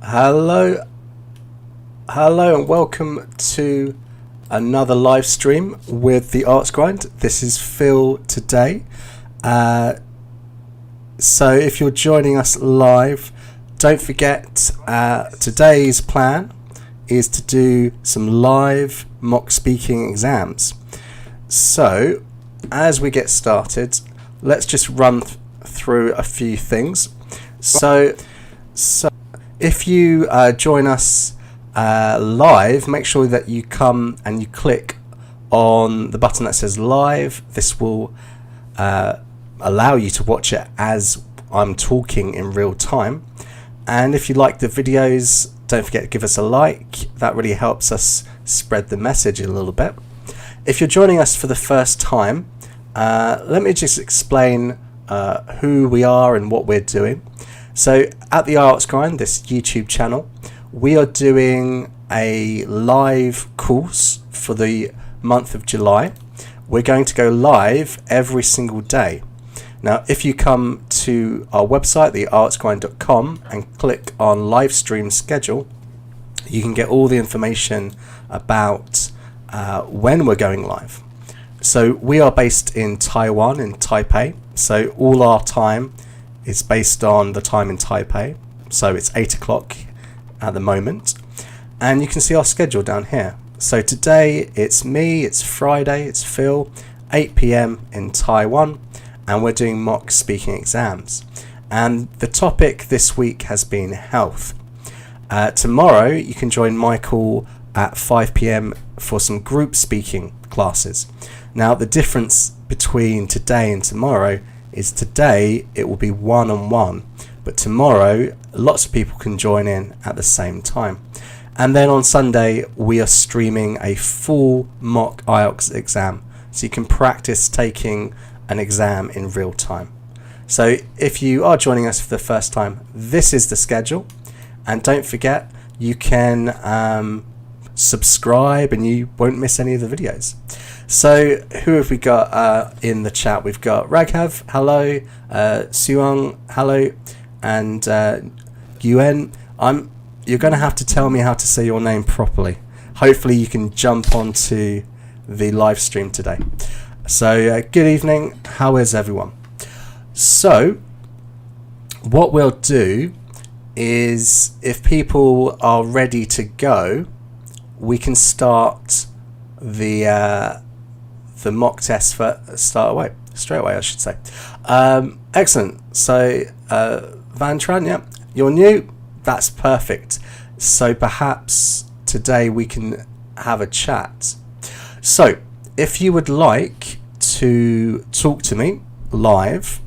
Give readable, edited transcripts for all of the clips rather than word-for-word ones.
Hello, and welcome to another live stream with the IELTS Grind. This is Phil today. So if you're joining us live, don't forget today's plan is to do some live mock speaking exams. So as we get started, let's just run through a few things. So if you join us live, make sure that you come and you click on the button that says live. This will allow you to watch it as I'm talking in real time. And if you like the videos, don't forget to give us a like. That really helps us spread the message a little bit. If you're joining us for the first time, let me just explain who we are and what we're doing. So at the IELTS Grind, this YouTube channel, we are doing a live course for the month of July. We're going to go live every single day. Now, if you come to our website, the IELTSGrind.com, and click on live stream schedule, you can get all the information about when we're going live. So we are based in Taiwan, in Taipei. So all our time is based on the time in Taipei. So it's 8 o'clock at the moment. And you can see our schedule down here. So today it's me, it's Friday, it's Phil, 8 p.m. in Taiwan. And we're doing mock speaking exams. And the topic this week has been health. Tomorrow you can join Michael at 5 p.m. for some group speaking classes. Now the difference between today and tomorrow is today it will be one-on-one, but tomorrow lots of people can join in at the same time. And then on Sunday we are streaming a full mock IELTS exam, so you can practice taking an exam in real time. So if you are joining us for the first time, this is the schedule, and don't forget you can subscribe and you won't miss any of the videos. So who have we got in the chat? We've got Raghav, hello, Suong, hello, and Yuen. You're going to have to tell me how to say your name properly. Hopefully you can jump onto the live stream today. So good evening, how is everyone? So what we'll do is, if people are ready to go, we can start the mock test straight away, I should say. Excellent. So Van Tran, yeah, you're new. That's perfect. So perhaps today we can have a chat. So if you would like to talk to me live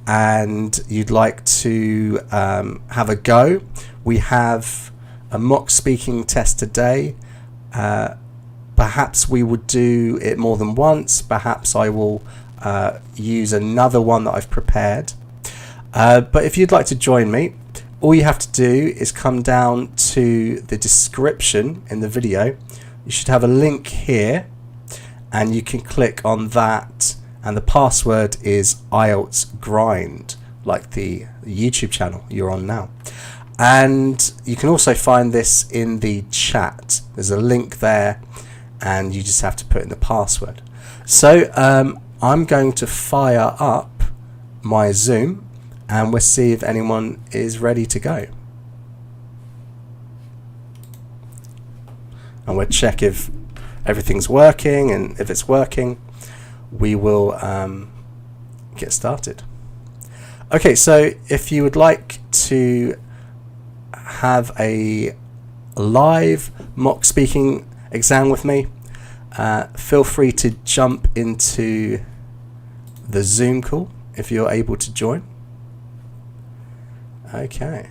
and you'd like to have a go, we have a mock speaking test today. Perhaps we would do it more than once. Perhaps I will use another one that I've prepared. But if you'd like to join me, all you have to do is come down to the description in the video. You should have a link here, and you can click on that, and the password is IELTS Grind, like the YouTube channel you're on now. And you can also find this in the chat. There's a link there, and you just have to put in the password. So I'm going to fire up my Zoom, and we'll see if anyone is ready to go. And we'll check if everything's working, and if it's working, we will get started. Okay, so if you would like to have a live mock speaking exam with me, feel free to jump into the Zoom call if you're able to join. Okay,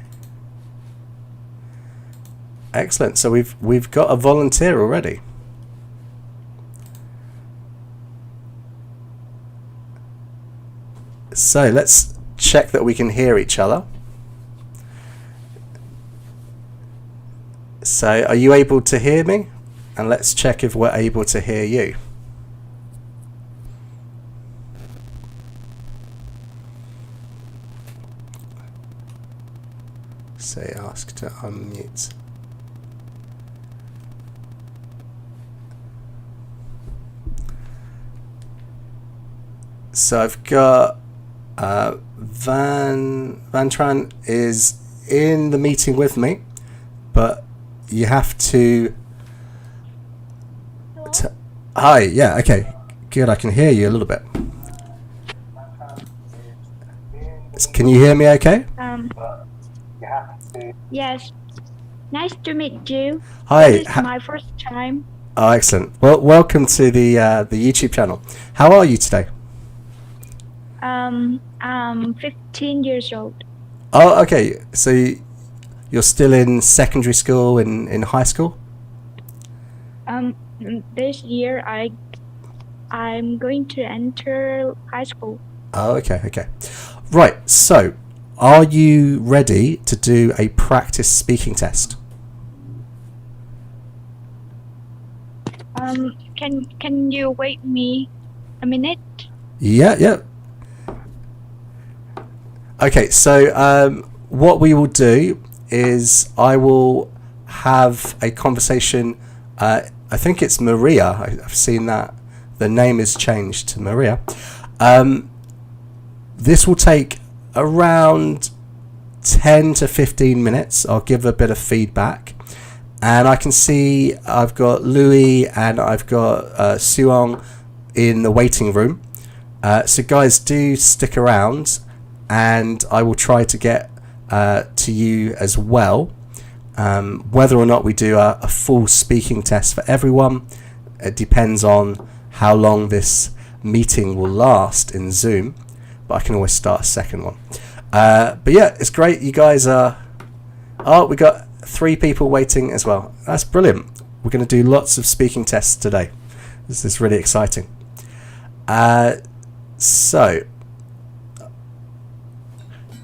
excellent. So we've got a volunteer already. So let's check that we can hear each other. So are you able to hear me? And let's check if we're able to hear you. Say ask to unmute. So I've got Van Tran is in the meeting with me, but you have to. Hi, yeah, okay, good. I can hear you a little bit. Can you hear me? Okay. Yes. Nice to meet you. Hi. This is my first time. Oh, excellent. Well, welcome to the YouTube channel. How are you today? I'm 15 years old. Oh, okay. So you're still in secondary school, in high school? This year I'm going to enter high school. Oh, okay. Right. So, are you ready to do a practice speaking test? Can you wait me a minute? Yeah. Okay, so what we will do is I will have a conversation. I think it's Maria. I've seen that the name is changed to Maria. This will take around 10 to 15 minutes. I'll give a bit of feedback. And I can see I've got Louis and I've got Suong in the waiting room. So guys, do stick around and I will try to get to you as well. Whether or not we do a full speaking test for everyone, it depends on how long this meeting will last in Zoom. But I can always start a second one. But yeah, it's great. You guys are... Oh, we got 3 people waiting as well. That's brilliant. We're going to do lots of speaking tests today. This is really exciting. So,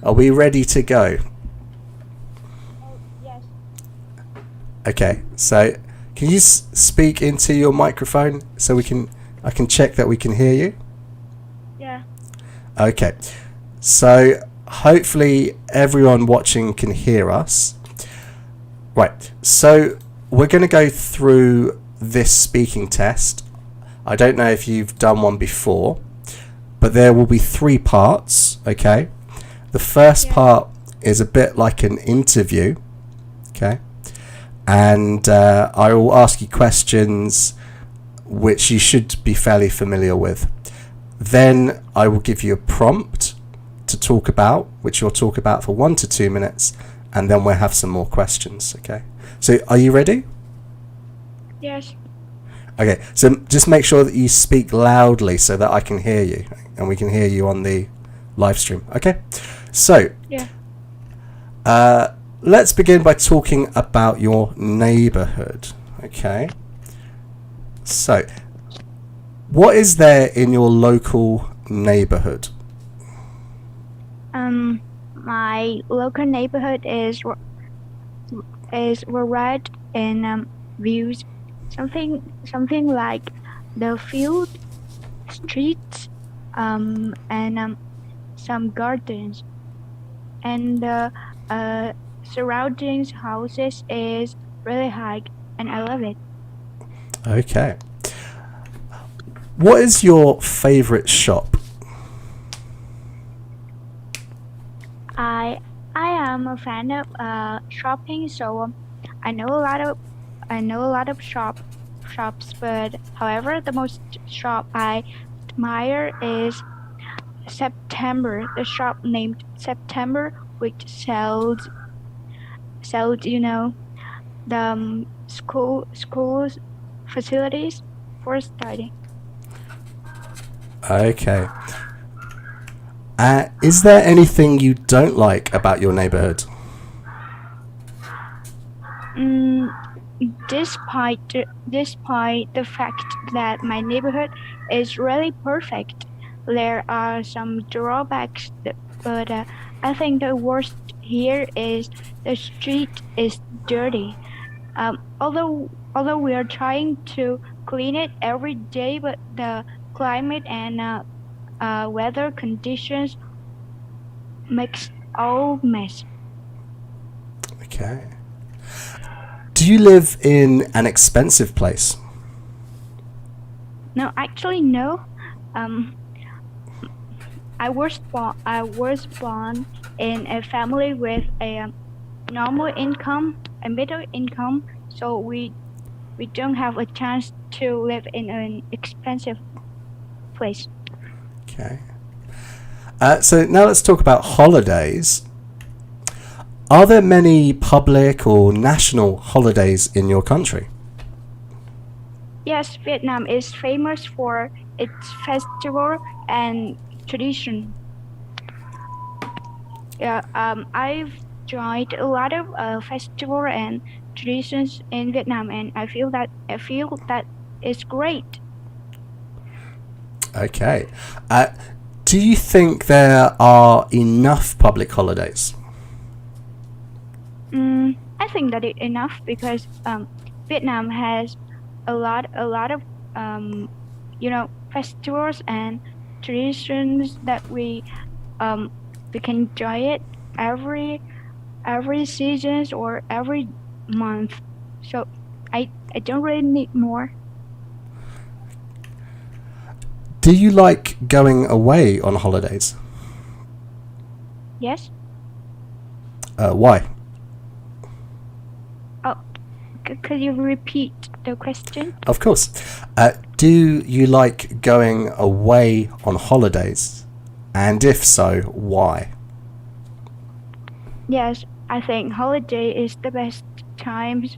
are we ready to go? Yes. Okay, so can you speak into your microphone so I can check that we can hear you? Yeah. Okay, so hopefully everyone watching can hear us. Right, so we're going to go through this speaking test. I don't know if you've done one before, but there will be 3 parts, okay? The first part is a bit like an interview, okay? And I will ask you questions which you should be fairly familiar with. Then I will give you a prompt to talk about, which you'll talk about for 1 to 2 minutes, and then we'll have some more questions, okay? So are you ready? Yes. Okay, so just make sure that you speak loudly so that I can hear you and we can hear you on the live stream, okay? So, let's begin by talking about your neighborhood, okay? So, what is there in your local neighborhood? My local neighborhood is red in views, something like the field, streets, and some gardens, and the surroundings houses is really high, and I love it. Okay. What is your favorite shop? I am a fan of shopping, so I know a lot of shops, but however, the most shop I admire is September, the shop named September, which sells the schools facilities for studying. Okay. Is there anything you don't like about your neighborhood? Despite the fact that my neighborhood is really perfect, there are some drawbacks, but I think the worst here is the street is dirty. Although we are trying to clean it every day, but the climate and weather conditions makes all mess. Okay. Do you live in an expensive place? No, actually, no. Um, I was born in a family with a normal income, a middle income, so we don't have a chance to live in an expensive place. Okay. So now let's talk about holidays. Are there many public or national holidays in your country? Yes, Vietnam is famous for its festival and tradition. Yeah, I've joined a lot of festival and traditions in Vietnam, and I feel that is great. Okay. Do you think there are enough public holidays? I think that it's enough because Vietnam has a lot of festivals and traditions that we can enjoy it every seasons or every month. So I don't really need more. Do you like going away on holidays? Yes. Why? Oh, could you repeat the question? Of course. Do you like going away on holidays? And if so, why? Yes, I think holiday is the best times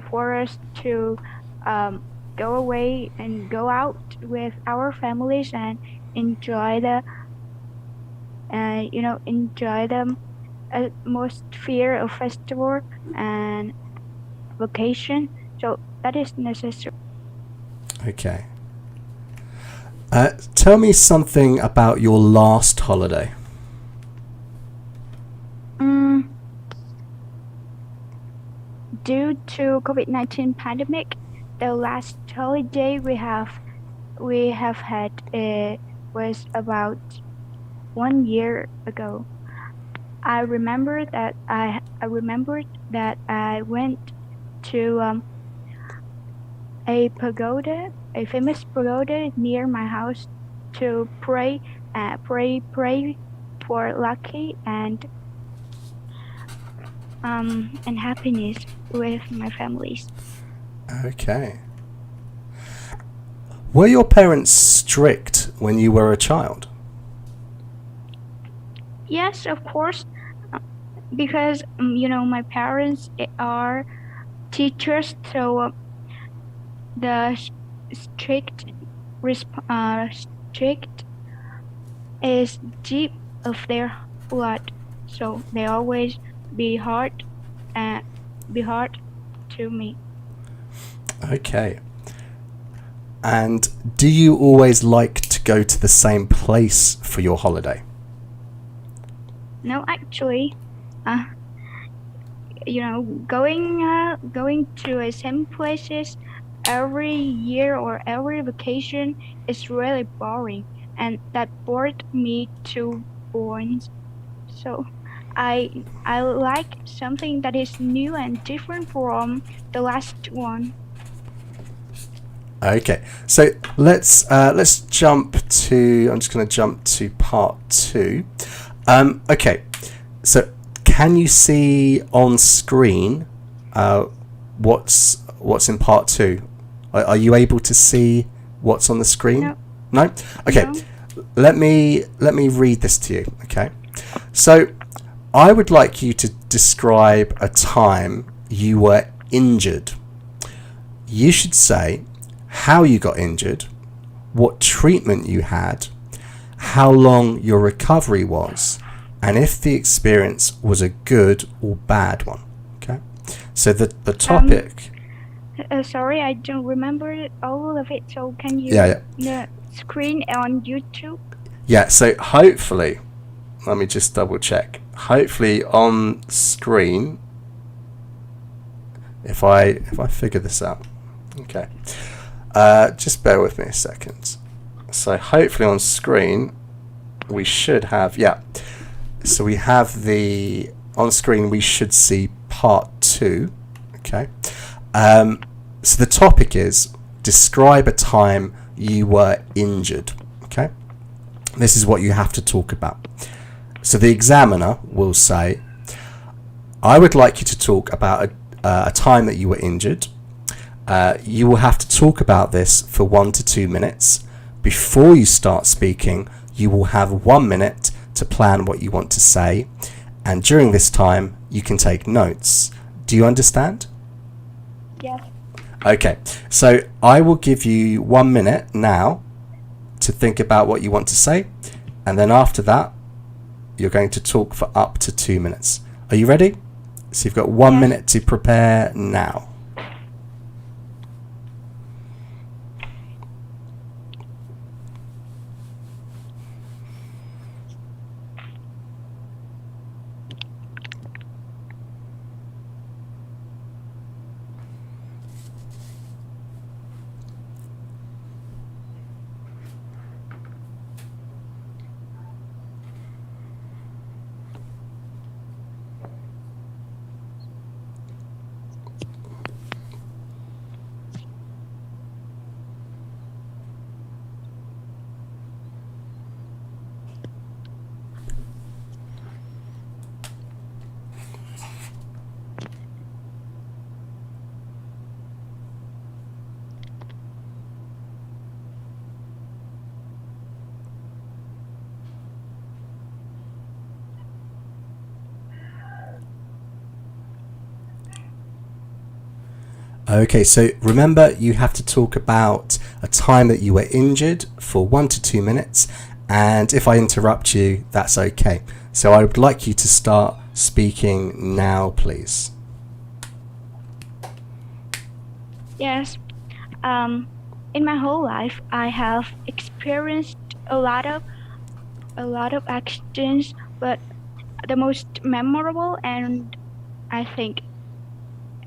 for us to go away and go out with our families and enjoy enjoy the atmosphere of festival and vacation. So that is necessary. Okay. Tell me something about your last holiday. Due to COVID-19 pandemic, the last holiday we have had was about 1 year ago. I remembered that I went to a pagoda, a famous pagoda near my house to pray for lucky and happiness with my families. Okay. Were your parents strict when you were a child? Yes, of course, because my parents are teachers, so the strict strict is deep of their blood, so they always be hard to me. Okay. And do you always like to go to the same place for your holiday? No, actually, going to the same places every year or every vacation is really boring, and that bored me to bones. So I like something that is new and different from the last one. Okay, so let's jump to. I'm just going to jump to part 2. Okay, so can you see on screen what's in part 2? Are you able to see what's on the screen? No. No? Okay. No. Let me read this to you, okay? So I would like you to describe a time you were injured. You should say how you got injured, what treatment you had, how long your recovery was, and if the experience was a good or bad one. Okay? So the topic... Sorry, I don't remember all of it. So can you the screen on YouTube? Yeah, so hopefully, let me just double check. Hopefully on screen, if I figure this out. Okay. Just bear with me a second. So hopefully on screen we should have, so we have on screen we should see part 2. Okay. So the topic is describe a time you were injured. Okay. This is what you have to talk about. So the examiner will say, I would like you to talk about a time that you were injured. You will have to talk about this for 1 to 2 minutes. Before you start speaking, you will have 1 minute to plan what you want to say. And during this time, you can take notes. Do you understand? Yes. Okay, so I will give you 1 minute now to think about what you want to say. And then after that, you're going to talk for up to 2 minutes. Are you ready? So you've got 1 minute to prepare now. Okay, so remember you have to talk about a time that you were injured for 1 to 2 minutes, and if I interrupt you, that's okay. So I would like you to start speaking now, please. Yes. In my whole life, I have experienced a lot of accidents, but the most memorable and I think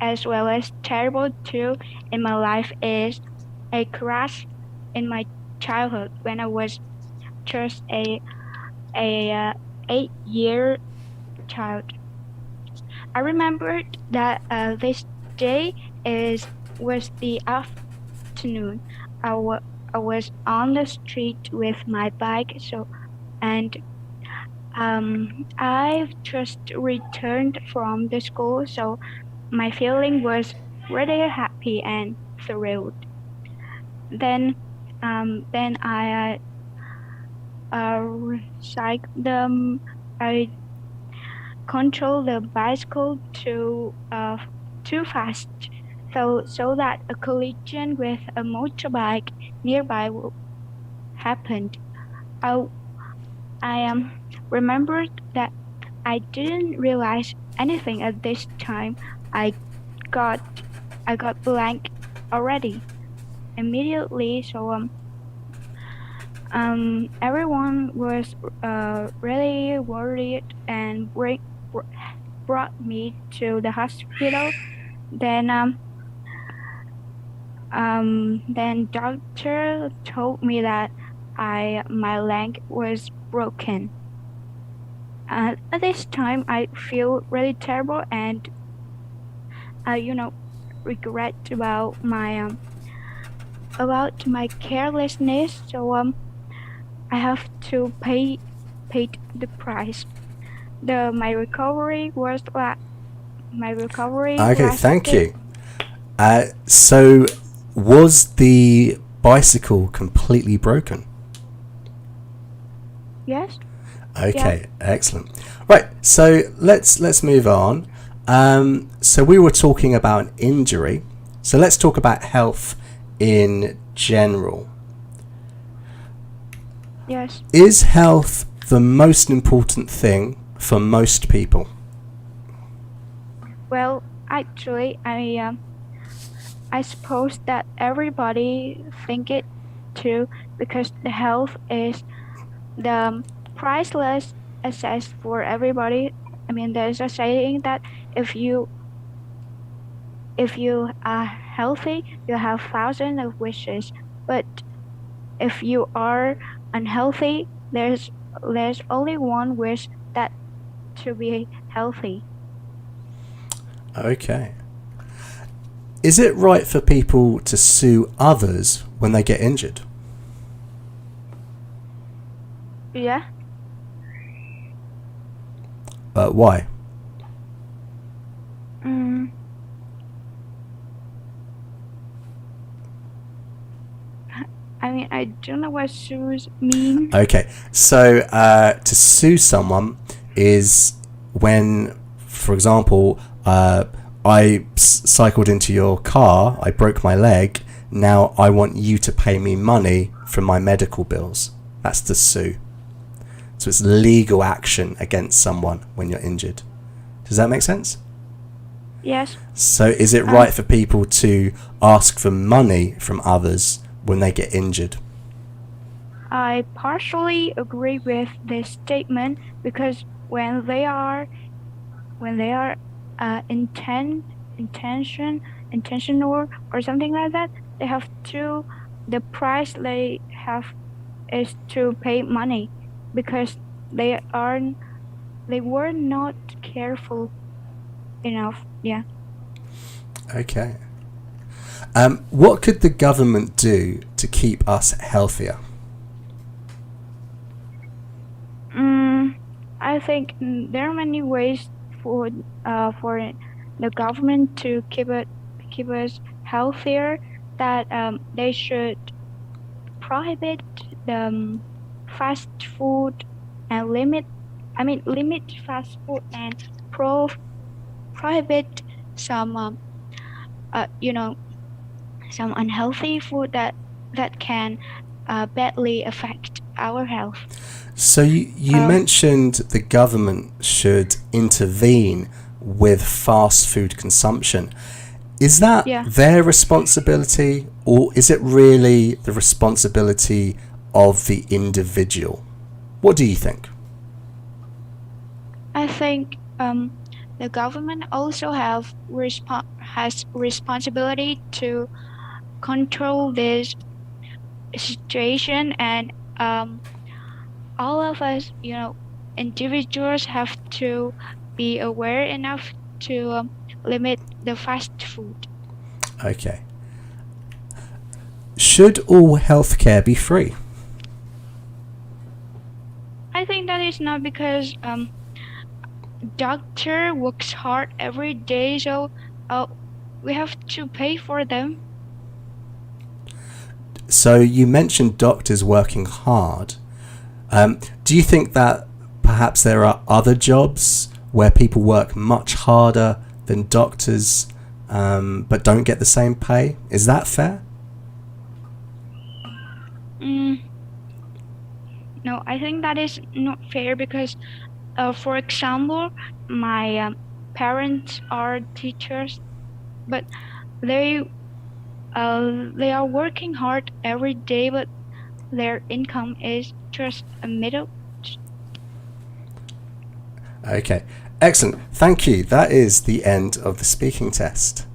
as well as terrible too in my life is a crash in my childhood when I was just a 8-year child. I remembered that this day was the afternoon. I was on the street with my bike, and I've just returned from the school, so my feeling was really happy and thrilled. Then I I controlled the bicycle too fast, so that a collision with a motorbike nearby happened. I remembered that I didn't realize anything at this time. I got blank already immediately. So everyone was really worried and brought me to the hospital. Then doctor told me that my leg was broken. At this time, I feel really terrible and regret about my carelessness. So I have to pay the price. My recovery Okay, thank lasted. you. So was the bicycle completely broken? Yes. Okay, excellent. Right, so let's move on. So we were talking about an injury. So let's talk about health in general. Yes. Is health the most important thing for most people? Well, actually, I suppose that everybody think it too, because the health is the priceless asset for everybody. I mean, there's a saying that if you are healthy, you have thousands of wishes. But if you are unhealthy, there's only one wish, that to be healthy. Okay. Is it right for people to sue others when they get injured? Yeah. Why? Mm, I mean, I don't know what sues mean. Okay, so to sue someone is when, for example, I cycled into your car, I broke my leg, now I want you to pay me money for my medical bills. That's to sue. So it's legal action against someone when you're injured. Does that make sense? Yes. So is it right for people to ask for money from others when they get injured? I partially agree with this statement because when they are intentional or something like that, they have to the price they have is to pay money because they were not careful enough. Yeah. Okay. What could the government do to keep us healthier? I think there are many ways for the government to keep us healthier. That they should prohibit the fast food and limit fast food and prohibit some some unhealthy food that can badly affect our health. So you mentioned the government should intervene with fast food consumption. Is that their responsibility, or is it really the responsibility of the individual? What do you think? I think the government also has responsibility to control this situation, and all of us, individuals have to be aware enough to limit the fast food. Okay. Should all healthcare be free? I think that is not because doctor works hard every day, so we have to pay for them. So you mentioned doctors working hard. Do you think that perhaps there are other jobs where people work much harder than doctors but don't get the same pay? Is that fair? No, I think that is not fair because, for example, my parents are teachers, but they are working hard every day, but their income is just a middle. Okay, excellent. Thank you. That is the end of the speaking test.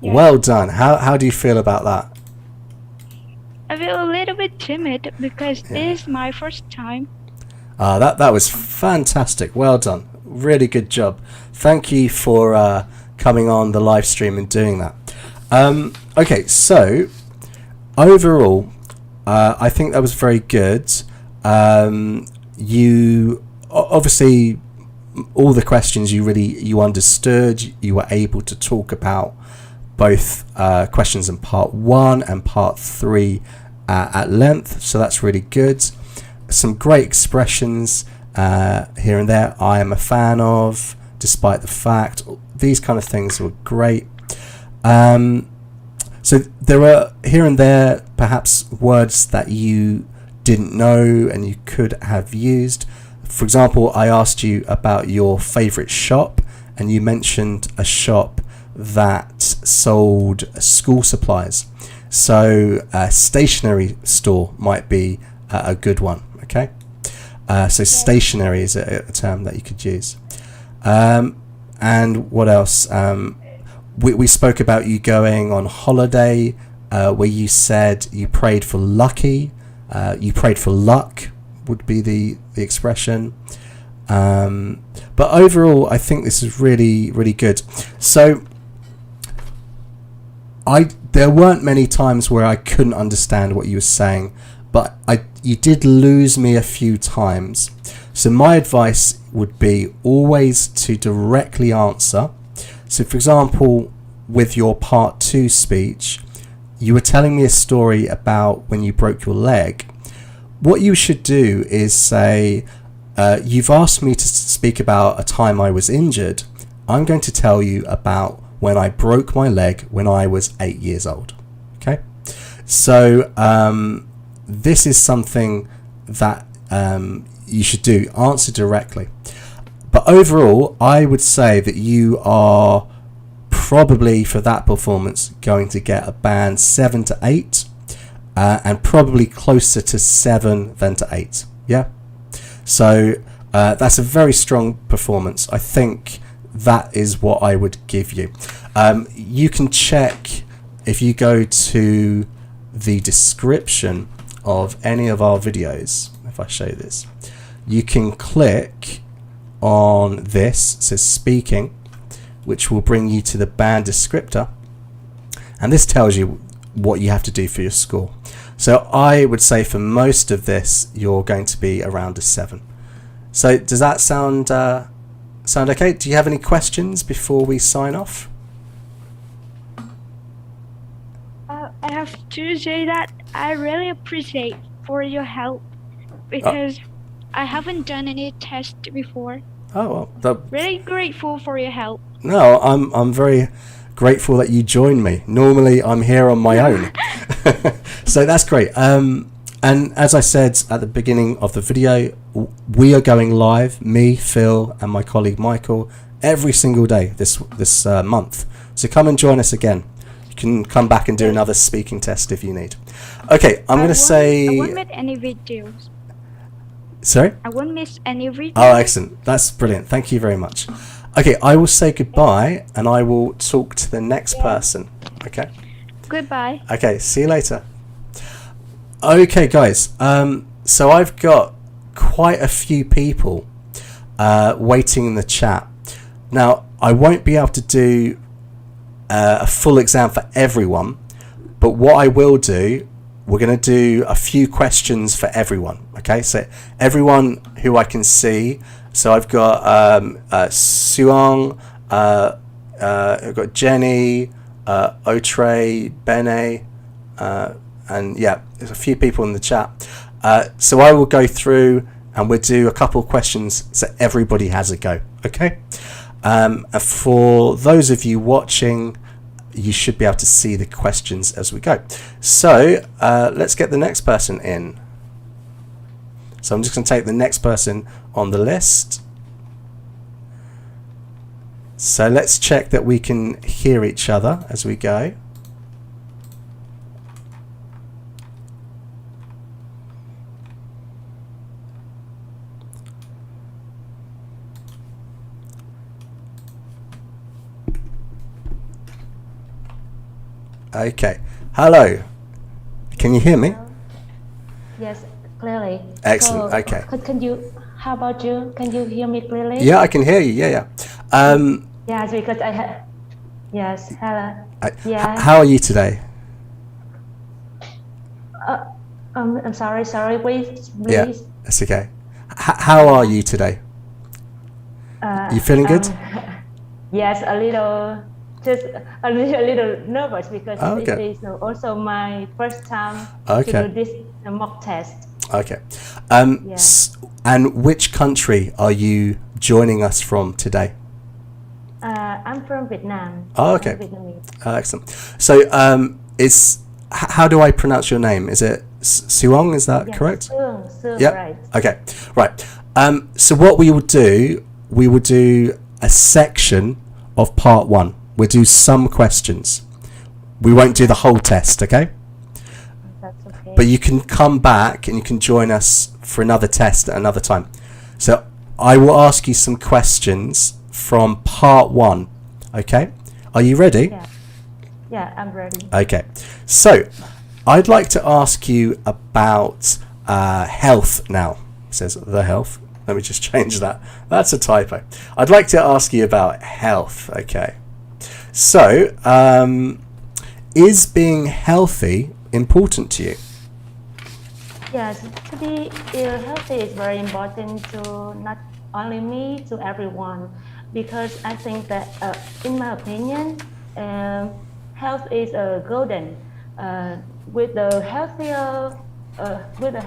Yeah. Well done. How do you feel about that? I feel a little bit timid because this is my first time. That was fantastic. Well done. Really good job. Thank you for coming on the live stream and doing that. Okay, so overall, I think that was very good. You obviously all the questions you understood. You were able to talk about both questions in part 1 and part 3 at length, so that's really good. Some great expressions here and there I am a fan of, despite the fact. These kind of things were great. So there are here and there perhaps words that you didn't know and you could have used. For example, I asked you about your favourite shop and you mentioned a shop that sold school supplies. So a stationery store might be a good one. Okay, so stationery is a term that you could use. And what else? We spoke about you going on holiday, where you said you prayed for lucky. You prayed for luck would be the expression. But overall, I think this is really, really good. So there weren't many times where I couldn't understand what you were saying, but you did lose me a few times. So my advice would be always to directly answer. So for example, with your part 2 speech, you were telling me a story about when you broke your leg. What you should do is say, you've asked me to speak about a time I was injured. I'm going to tell you about when I broke my leg when I was 8 years old. Okay? So this is something that you should do. Answer directly. But overall, I would say that you are probably, for that performance, going to get a band 7 to 8, and probably closer to 7 than to 8. Yeah? So that's a very strong performance. I think that is what I would give you. You can check if you go to the description of any of our videos. If I show this, you can click on this, it says speaking, which will bring you to the band descriptor, and this tells you what you have to do for your score. So I would say for most of this you're going to be around a 7. So does that sound okay? Do you have any questions before we sign off? I have to say that I really appreciate for your help, because I haven't done any test before. Oh well, Really grateful for your help. no, I'm very grateful that you joined me. Normally I'm here on my own. So that's great. And as I said at the beginning of the video, we are going live, me, Phil, and my colleague Michael, every single day this month. So come and join us again. You can come back and do another speaking test if you need. Okay, I'm going to say... I won't miss any videos. Sorry? I won't miss any videos. Oh, excellent. That's brilliant. Thank you very much. Okay, I will say goodbye, and I will talk to the next person. Okay? Goodbye. Okay, see you later. Okay, guys. So I've got quite a few people waiting in the chat. Now, I won't be able to do a full exam for everyone, but what I will do, we're going to do a few questions for everyone. Okay, so everyone who I can see. So I've got Suong, I've got Jenny, Otre, Bene, and yeah, there's a few people in the chat. So I will go through and we'll do a couple of questions so everybody has a go. Okay. And for those of you watching, you should be able to see the questions as we go. So let's get the next person in. So I'm just going to take the next person on the list. So let's check that we can hear each other as we go. Okay. Hello. Can you hear me? Yes, clearly. Excellent. So, Okay. Can you? How about you? Can you hear me clearly? Yeah, I can hear you. Yeah. Yes, because I have. Yes. Hello. Yeah. How are you today? I'm sorry. Please. Yeah, that's okay. How are you today? You feeling good? Yes, just a little nervous because Okay. it is also my first time Okay. to do this mock test. Okay. Yeah. And which country are you joining us from today? I'm from Vietnam. Oh, okay. I'm Vietnamese. Excellent. So, how do I pronounce your name? Is it Suong? Is that Yes, correct? Sure, Yep. right. Okay. Right. So what we will do a section of part 1. We'll do some questions. We won't do the whole test, okay? That's okay. But you can come back and you can join us for another test at another time. So I will ask you some questions from part 1, okay? Are you ready? Yeah. Yeah, I'm ready. Okay. So I'd like to ask you about health now. It says the health. Let me just change that. That's a typo. I'd like to ask you about health. Okay. So, is being healthy important to you? Yes, to be healthy is very important to not only me, to everyone, because I think that, in my opinion, health is golden. With the healthier, with a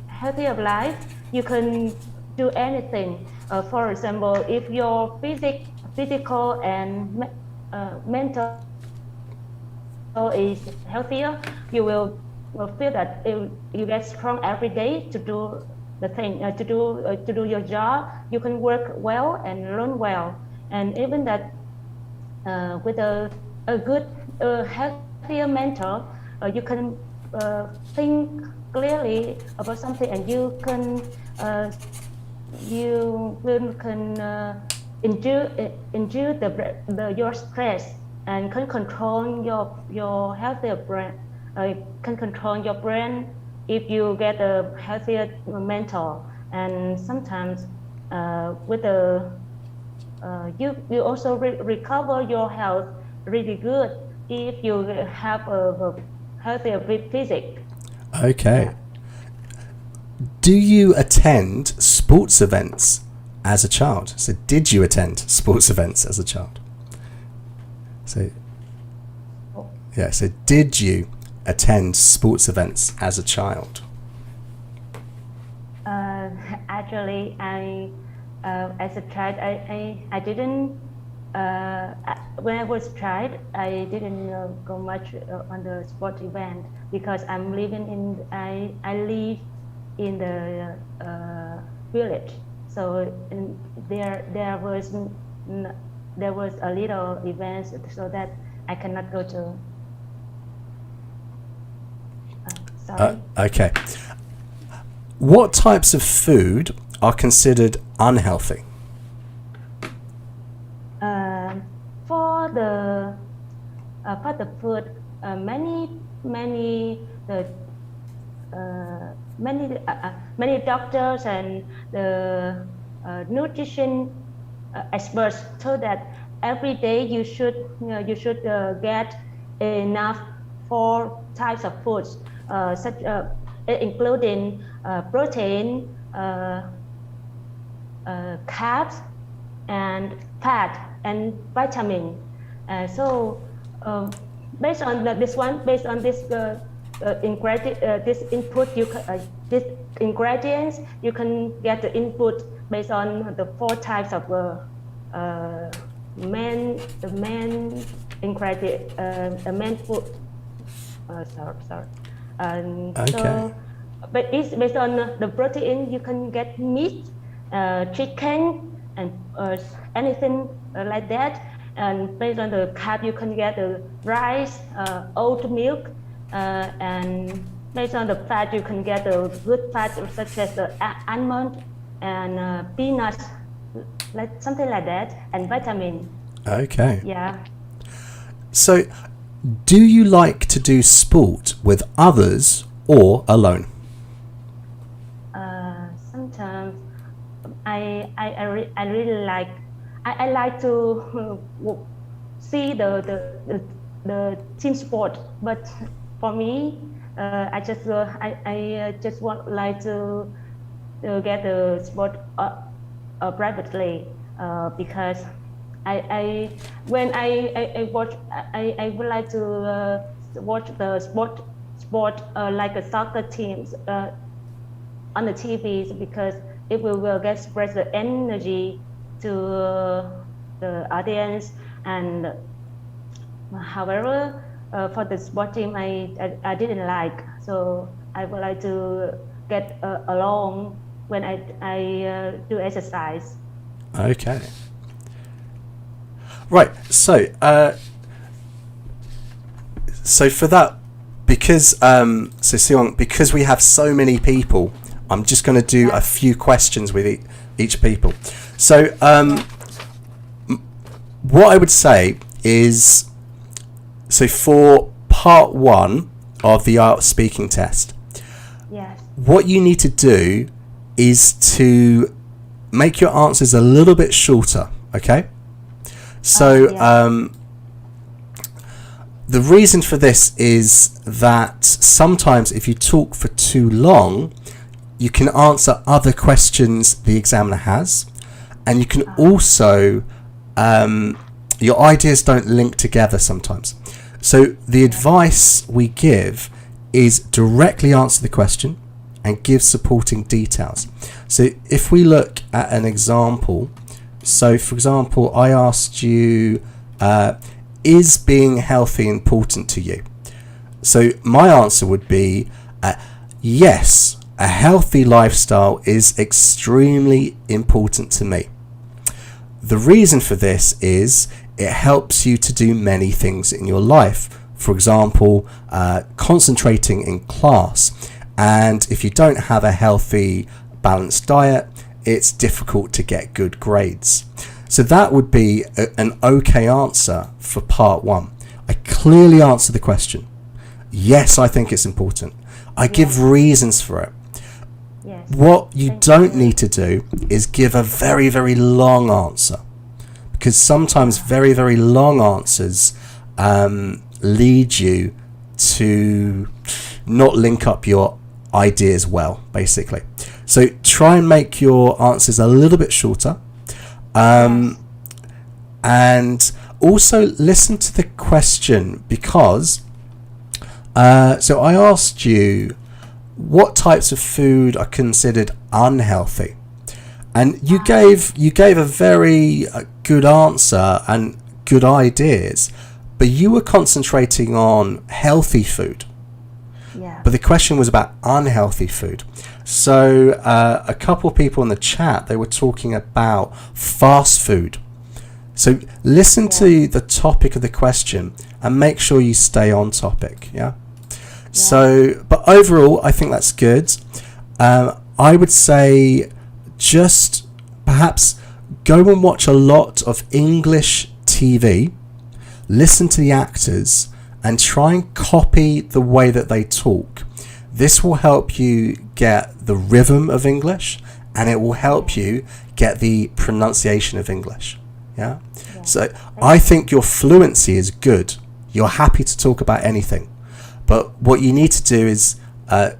healthier life, you can do anything. For example, if your physical and mental is healthier, you will feel that you get strong every day to do the thing, to do your job. You can work well and learn well, and even that with a good healthier mental, you can think clearly about something, and you can endure your stress, and can control your healthier brain. Can control your brain if you get a healthier mental. And sometimes with the you also recover your health really good if you have a healthier physique. Okay. Yeah. Do you attend sports events as a child? So did you attend sports events as a child? So yeah, so did you attend sports events as a child? Actually, as a child, I didn't. When I was a child, I didn't go much on the sport event, because I live in the village. So there was a little event, so that I cannot go to. Sorry. Okay. What types of food are considered unhealthy? For the food, many doctors and the nutrition experts told that every day you should get enough 4 types of foods, including protein, carbs, and fat, and vitamin. So based on this input, this ingredients, you can get the input based on the 4 types of main ingredient, main food. Sorry. Okay. So, but it's based on the protein. You can get meat, chicken, and anything like that. And based on the carb, you can get the rice, oat milk, and based on the fat, you can get the good fat such as the almond and peanuts, like something like that, and vitamin. Okay. Yeah. So, do you like to do sport with others or alone? Sometimes I really like. I like to see the team sport, but for me, I just like to get the sport privately, because I would like to watch the sport like a soccer teams on the TV, because it will get spread the energy to the audience. And however, for the sport team, I didn't like, so I would like to get along when I do exercise. Okay. Right. So for that, because so Siwang, because we have so many people, I'm just going to do a few questions with each people. So what I would say is, so for part 1 of the IELTS speaking test, Yes. what you need to do is to make your answers a little bit shorter, okay? So the reason for this is that sometimes if you talk for too long, you can answer other questions the examiner has, and you can also your ideas don't link together sometimes. So the advice we give is directly answer the question and give supporting details. So if we look at an example, so for example, I asked you, is being healthy important to you? So my answer would be, yes, a healthy lifestyle is extremely important to me. The reason for this is it helps you to do many things in your life. For example, concentrating in class. And if you don't have a healthy, balanced diet, it's difficult to get good grades. So that would be an okay answer for part 1. I clearly answer the question. Yes, I think it's important. I give reasons for it. What you don't need to do is give a very, very long answer, because sometimes very, very long answers lead you to not link up your ideas well, basically. So try and make your answers a little bit shorter, and also listen to the question, because so I asked you what types of food are considered unhealthy, and you gave a very good answer and good ideas, but you were concentrating on healthy food. But the question was about unhealthy food. So a couple of people in the chat, they were talking about fast food. So listen to the topic of the question and make sure you stay on topic. So, but overall, I think that's good. I would say just perhaps go and watch a lot of English TV, listen to the actors, and try and copy the way that they talk. This will help you get the rhythm of English, and it will help you get the pronunciation of English. So I think your fluency is good. You're happy to talk about anything. But what you need to do is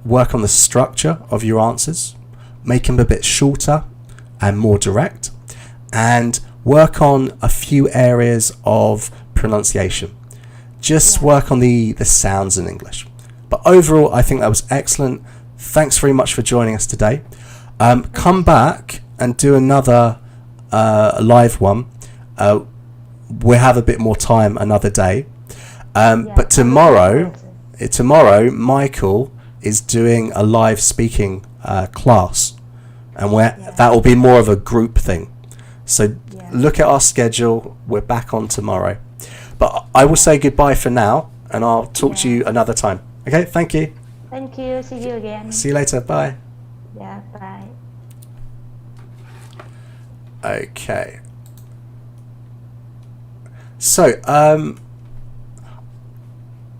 work on the structure of your answers, make them a bit shorter and more direct, and work on a few areas of pronunciation. Just work on the sounds in English. But overall, I think that was excellent. Thanks very much for joining us today. Come back and do another live one. We'll have a bit more time another day. But tomorrow, Michael is doing a live speaking class, and that will be more of a group thing. So look at our schedule. We're back on tomorrow. But I will say goodbye for now, and I'll talk to you another time. Okay, thank you. Thank you. See you again. See you later. Bye. Yeah, bye. Okay. So,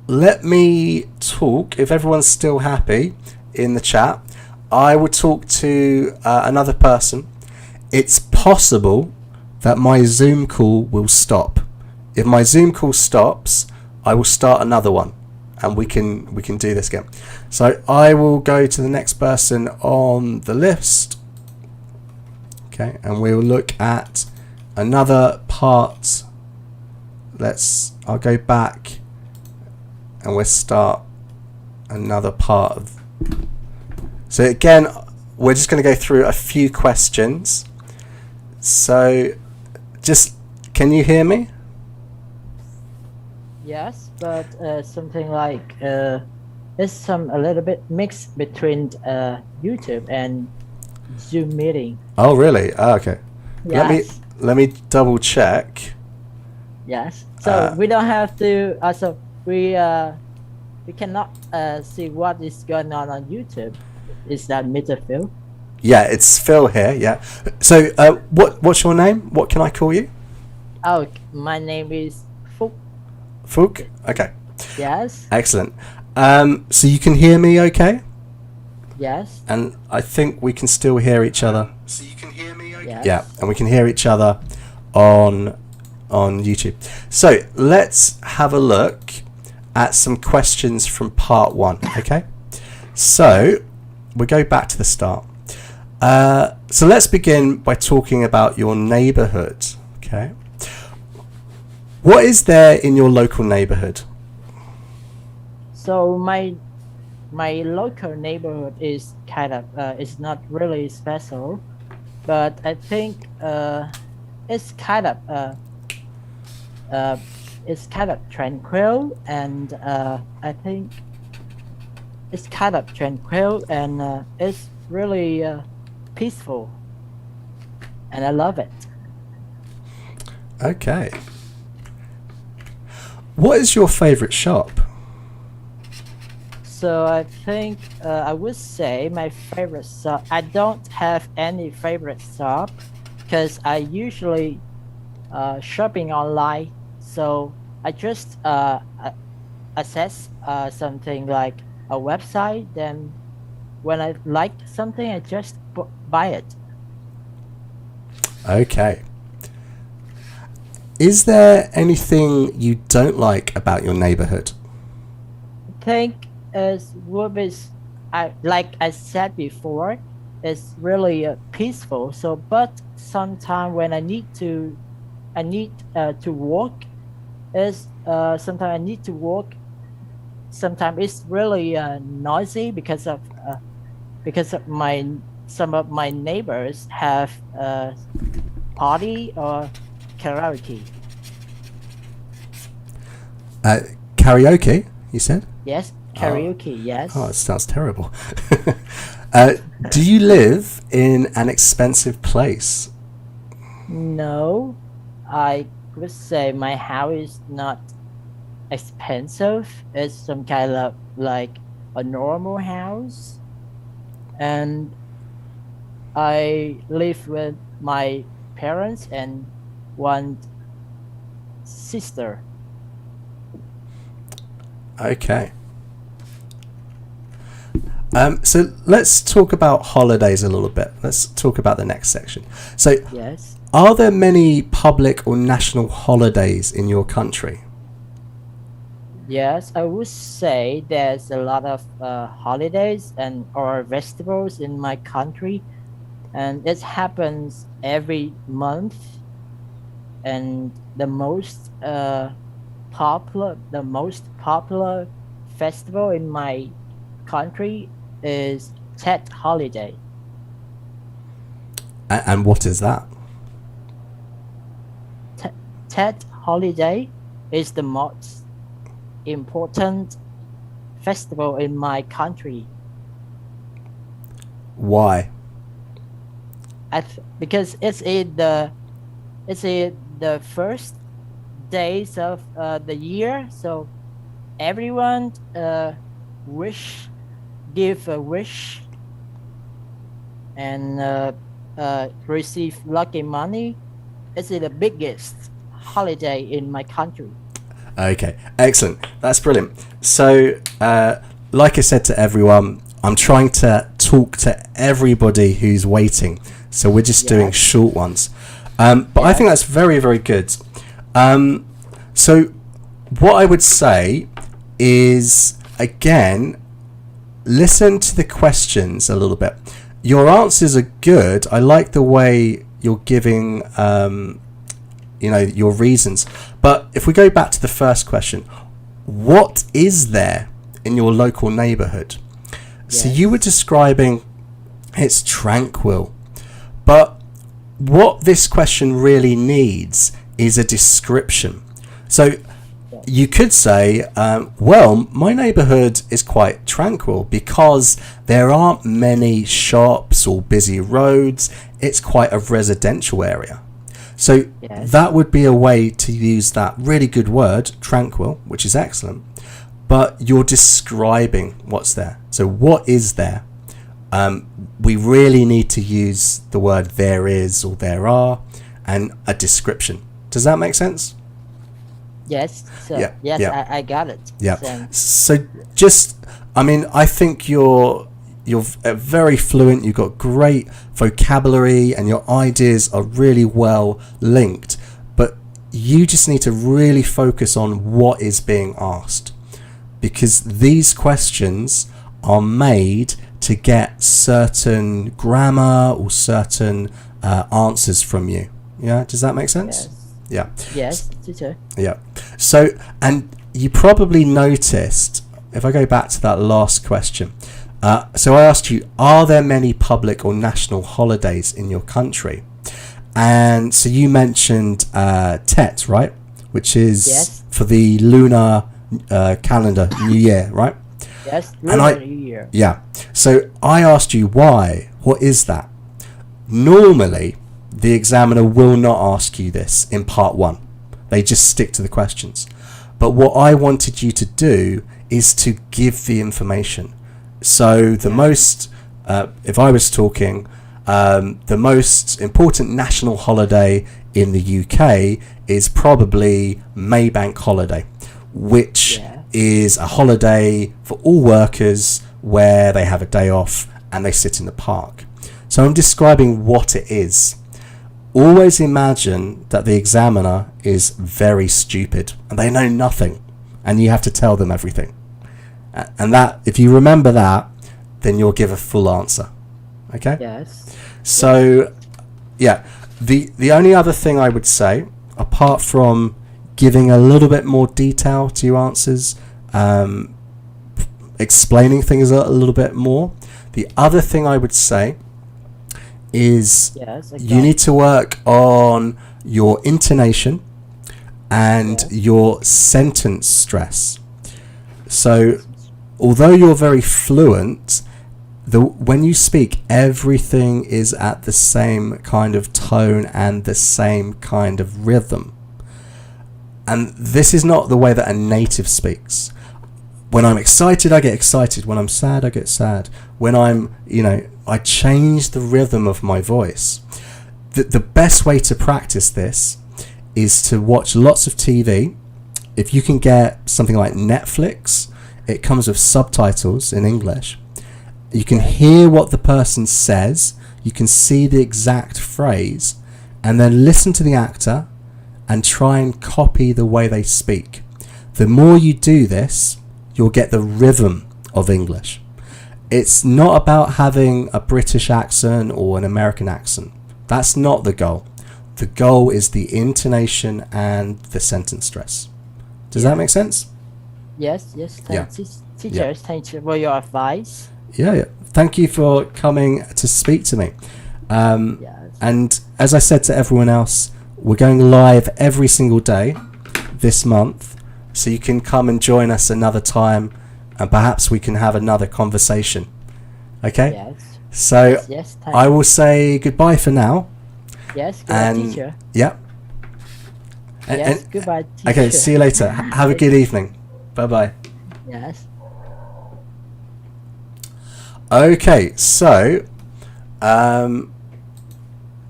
let me talk, if everyone's still happy in the chat, I will talk to another person. It's possible that my Zoom call will stop. If my Zoom call stops, I will start another one, and we can do this again. So I will go to the next person on the list. Okay, and we'll look at another part. I'll go back and we'll start another part of. So again, we're just going to go through a few questions. So can you hear me? Yes, but something like it's a little bit mixed between YouTube and Zoom meeting. Oh really? Oh, okay. Yes. Let me double check. Yes. So we don't have to. Also, we cannot see what is going on YouTube. Is that Mr. Phil? Yeah, it's Phil here. Yeah. So what's your name? What can I call you? Oh, my name is Phúc. Phúc? Okay. Yes. Excellent. So you can hear me okay? Yes. And I think we can still hear each other. So you can hear me okay? Yes. Yeah, and we can hear each other on YouTube. So let's have a look at some questions from part 1. Okay. So we'll go back to the start. So let's begin by talking about your neighborhood. Okay. What is there in your local neighborhood? So my local neighborhood is kind of it's not really special, but I think it's kind of tranquil, and I think it's kind of tranquil, and it's really peaceful, and I love it. Okay. What is your favorite shop? So I think I would say my favorite shop. I don't have any favorite shop because I usually shopping online. So I just access something like a website. Then when I like something, I just buy it. Okay. Is there anything you don't like about your neighborhood? I think as what is like I said before, it's really peaceful. So, but sometimes when I need to walk, is sometimes I need to walk. Sometimes it's really noisy because of some of my neighbors have party or karaoke. Karaoke, you said? Yes, karaoke. Yes. Oh, it sounds terrible. Do you live in an expensive place? No, I would say my house is not expensive. It's some kind of like a normal house, and I live with my parents and one sister. Okay. So let's talk about holidays a little bit. Let's talk about the next section. So, Yes. are there many public or national holidays in your country? Yes, I would say there's a lot of holidays and or festivals in my country, and it happens every month. And the most popular festival in my country is Tet holiday. And what is that? Tet holiday is the most important festival in my country. Why? Because it's in the first days of the year, so everyone give a wish and receive lucky money. It's the biggest holiday in my country. Okay, excellent. That's brilliant. So, like I said to everyone, I'm trying to talk to everybody who's waiting. So we're just doing short ones. But I think that's very, very good. So what I would say is, again, listen to the questions a little bit. Your answers are good. I like the way you're giving, your reasons. But if we go back to the first question, what is there in your local neighborhood? So you were describing it's tranquil. But what this question really needs is a description. So you could say, well, my neighborhood is quite tranquil because there aren't many shops or busy roads. It's quite a residential area. So that would be a way to use that really good word, tranquil, which is excellent. But you're describing what's there. So what is there? We really need to use the word there is or there are and a description. Does that make sense? Yes. So, Yeah. I got it. Yeah. So, So just, I mean, I think very fluent, you've got great vocabulary, and your ideas are really well linked, but you just need to really focus on what is being asked, because these questions are made to get certain grammar or certain answers from you. Yeah, does that make sense? Yes. Yeah. Yes, teacher. Yeah. So, and you probably noticed, if I go back to that last question, so I asked you, are there many public or national holidays in your country? And so you mentioned Tet, right? Which is Yes. for the lunar calendar, New Year, right? Yes, And I- Lunar New Year. Yeah. So I asked you why. What is that? Normally, the examiner will not ask you this in part one. They just stick to the questions. But what I wanted you to do is to give the information. So the most, if I was talking, the most important national holiday in the UK is probably Maybank holiday, which is a holiday for all workers where they have a day off and they sit in the park. So I'm describing what it is. Always imagine that the examiner is very stupid and they know nothing, and you have to tell them everything. And that, if you remember that, then you'll give a full answer. Okay? Yes. So, yeah, the only other thing I would say, apart from giving a little bit more detail to your answers, explaining things a little bit more, the other thing I would say is Yes. you need to work on your intonation and your sentence stress. So, although you're very fluent, when you speak, everything is at the same kind of tone and the same kind of rhythm. And this is not the way that a native speaks. When I'm excited, I get excited. When I'm sad, I get sad. When I'm, I change the rhythm of my voice. The best way to practice this is to watch lots of TV. If you can get something like Netflix, it comes with subtitles in English. You can hear what the person says, you can see the exact phrase, and then listen to the actor and try and copy the way they speak. The more you do this, you'll get the rhythm of English. It's not about having a British accent or an American accent. That's not the goal. The goal is the intonation and the sentence stress. Does that make sense? Yes. Yeah. Teachers, thank you for your advice. Yeah. Thank you for coming to speak to me. Yes. And as I said to everyone else, we're going live every single day this month, so you can come and join us another time, and perhaps we can have another conversation. Okay? Yes. So Yes. Thank I will say goodbye for now. Yes. Goodbye, And teacher. yeah. Yes. Goodbye, teacher. Okay. See you later. Have a good evening. Bye bye. Yes. Okay. So I'm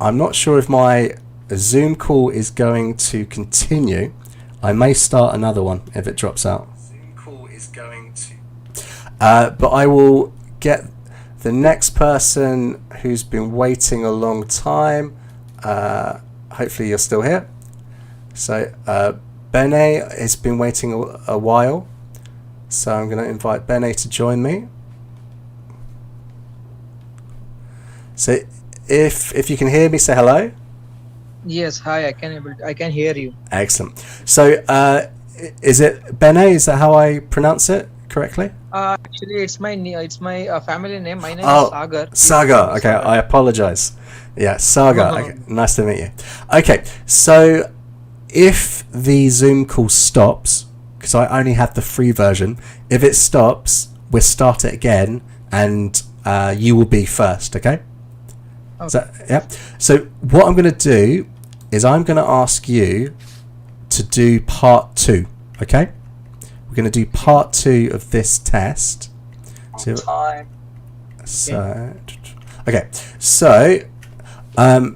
not sure if my Zoom call is going to continue. I may start another one if it drops out. Zoom call is going to. But I will get the next person who's been waiting a long time. Hopefully you're still here. So Bene has been waiting a while. So I'm going to invite Bene to join me. So if you can hear me, say hello. Yes, hi. I can hear you. Excellent. So is it Bene? Is that how I pronounce it correctly? Actually, it's my family name. My name Oh, is Sagar. Saga. Okay, I apologize. Yeah, Saga. No. Okay, nice to meet you. Okay, so if the Zoom call stops, because I only have the free version, if it stops, we'll start it again, and you will be first. Okay. Okay. Yeah. So what I'm going to do is I'm going to ask you to do part 2. Okay. We're going to do part 2 of this test. So,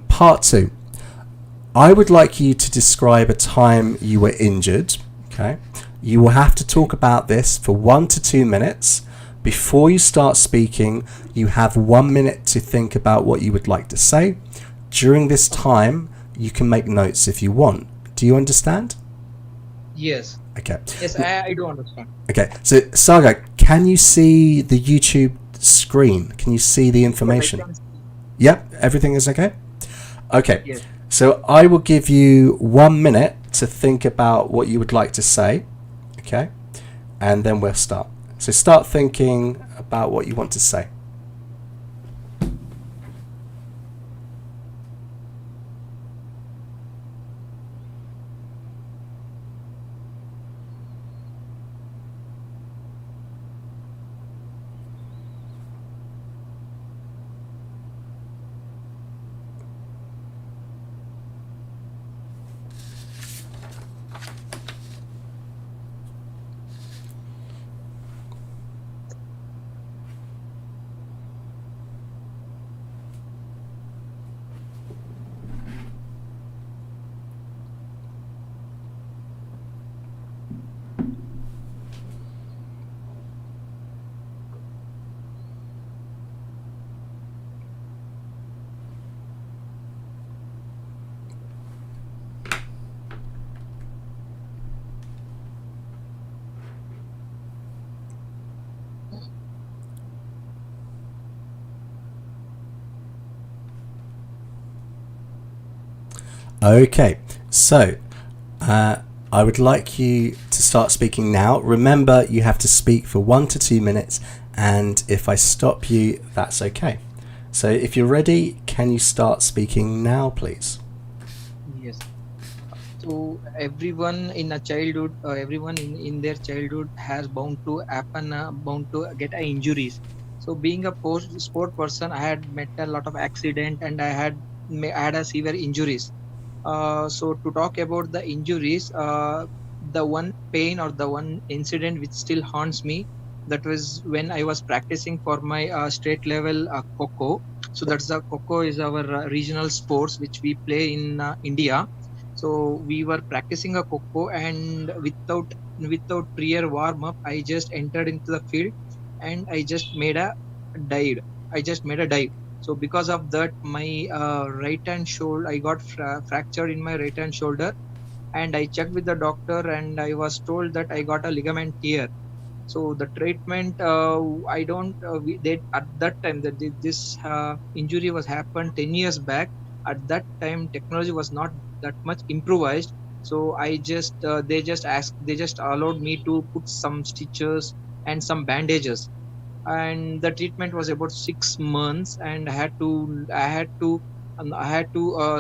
part 2. I would like you to describe a time you were injured. Okay. You will have to talk about this for 1 to 2 minutes Before you start speaking, you have 1 minute to think about what you would like to say. During this time, you can make notes if you want. Do you understand? Yes. Okay. Yes, I do understand. Okay. So, Saga, can you see the YouTube screen? Can you see the information? Yes, I can see. Yep. Everything is okay? Okay. Yes. So I will give you 1 minute to think about what you would like to say. Okay. And then we'll start. So start thinking about what you want to say. Okay, so I would like you to start speaking now. Remember, you have to speak for 1 to 2 minutes, and if I stop you, that's okay. So if you're ready, can you start speaking now, please? Yes. So everyone in a childhood, everyone in their childhood has bound to happen, bound to get injuries. So being a sport person, I had met a lot of accident and I had a severe injuries. So to talk about the injuries, the one pain or the one incident which still haunts me, that was when I was practicing for my state level Kho. So that's the Kho is our regional sports which we play in India. So we were practicing a Kho, and without prior warm up, I just entered into the field and I just made a dive. I just made a dive. So because of that, my right hand shoulder, I got fractured in my right hand shoulder, and I checked with the doctor, and I was told that I got a ligament tear. So the treatment, I don't. They at that time that this injury was happened 10 years back. At that time, technology was not that much improvised. So I just they just allowed me to put some stitches and some bandages, and the treatment was about 6 months, and I had to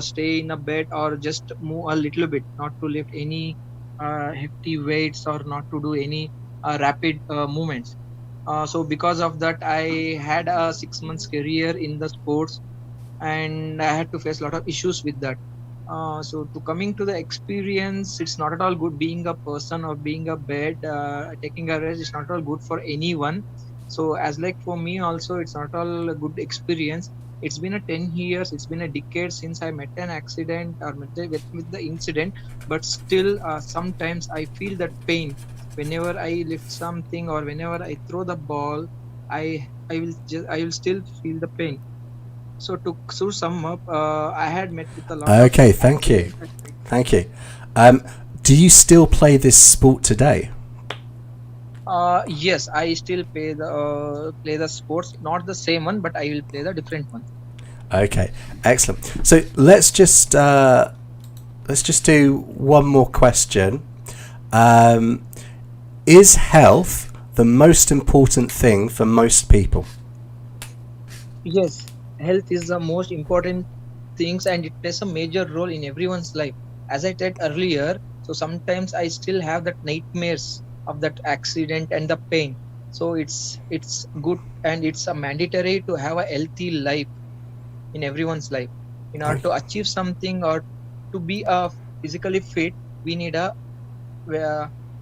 stay in a bed or just move a little bit, not to lift any hefty weights or not to do any rapid movements. So because of that, I had a 6 months career in the sports, and I had to face a lot of issues with that. So to coming to the experience, it's not at all good being a person or being a bed, taking a rest is not at all good for anyone. So as like for me also, it's not all a good experience. It's been a 10 years, it's been a decade since I met an accident or with the incident, but still sometimes I feel that pain whenever I lift something or whenever I throw the ball. I will still feel the pain. So to sum up, I had met with a lot of Okay, thank you. Thank you. Do you still play this sport today? Yes, I still play the sports, not the same one, but I will play the different one. Okay, excellent. So let's just do one more question. Is health the most important thing for most people? Yes, health is the most important things, and it plays a major role in everyone's life. As I said earlier, so sometimes I still have that nightmares of that accident and the pain. So it's good, and it's a mandatory to have a healthy life in everyone's life. In order to achieve something or to be physically fit, we need a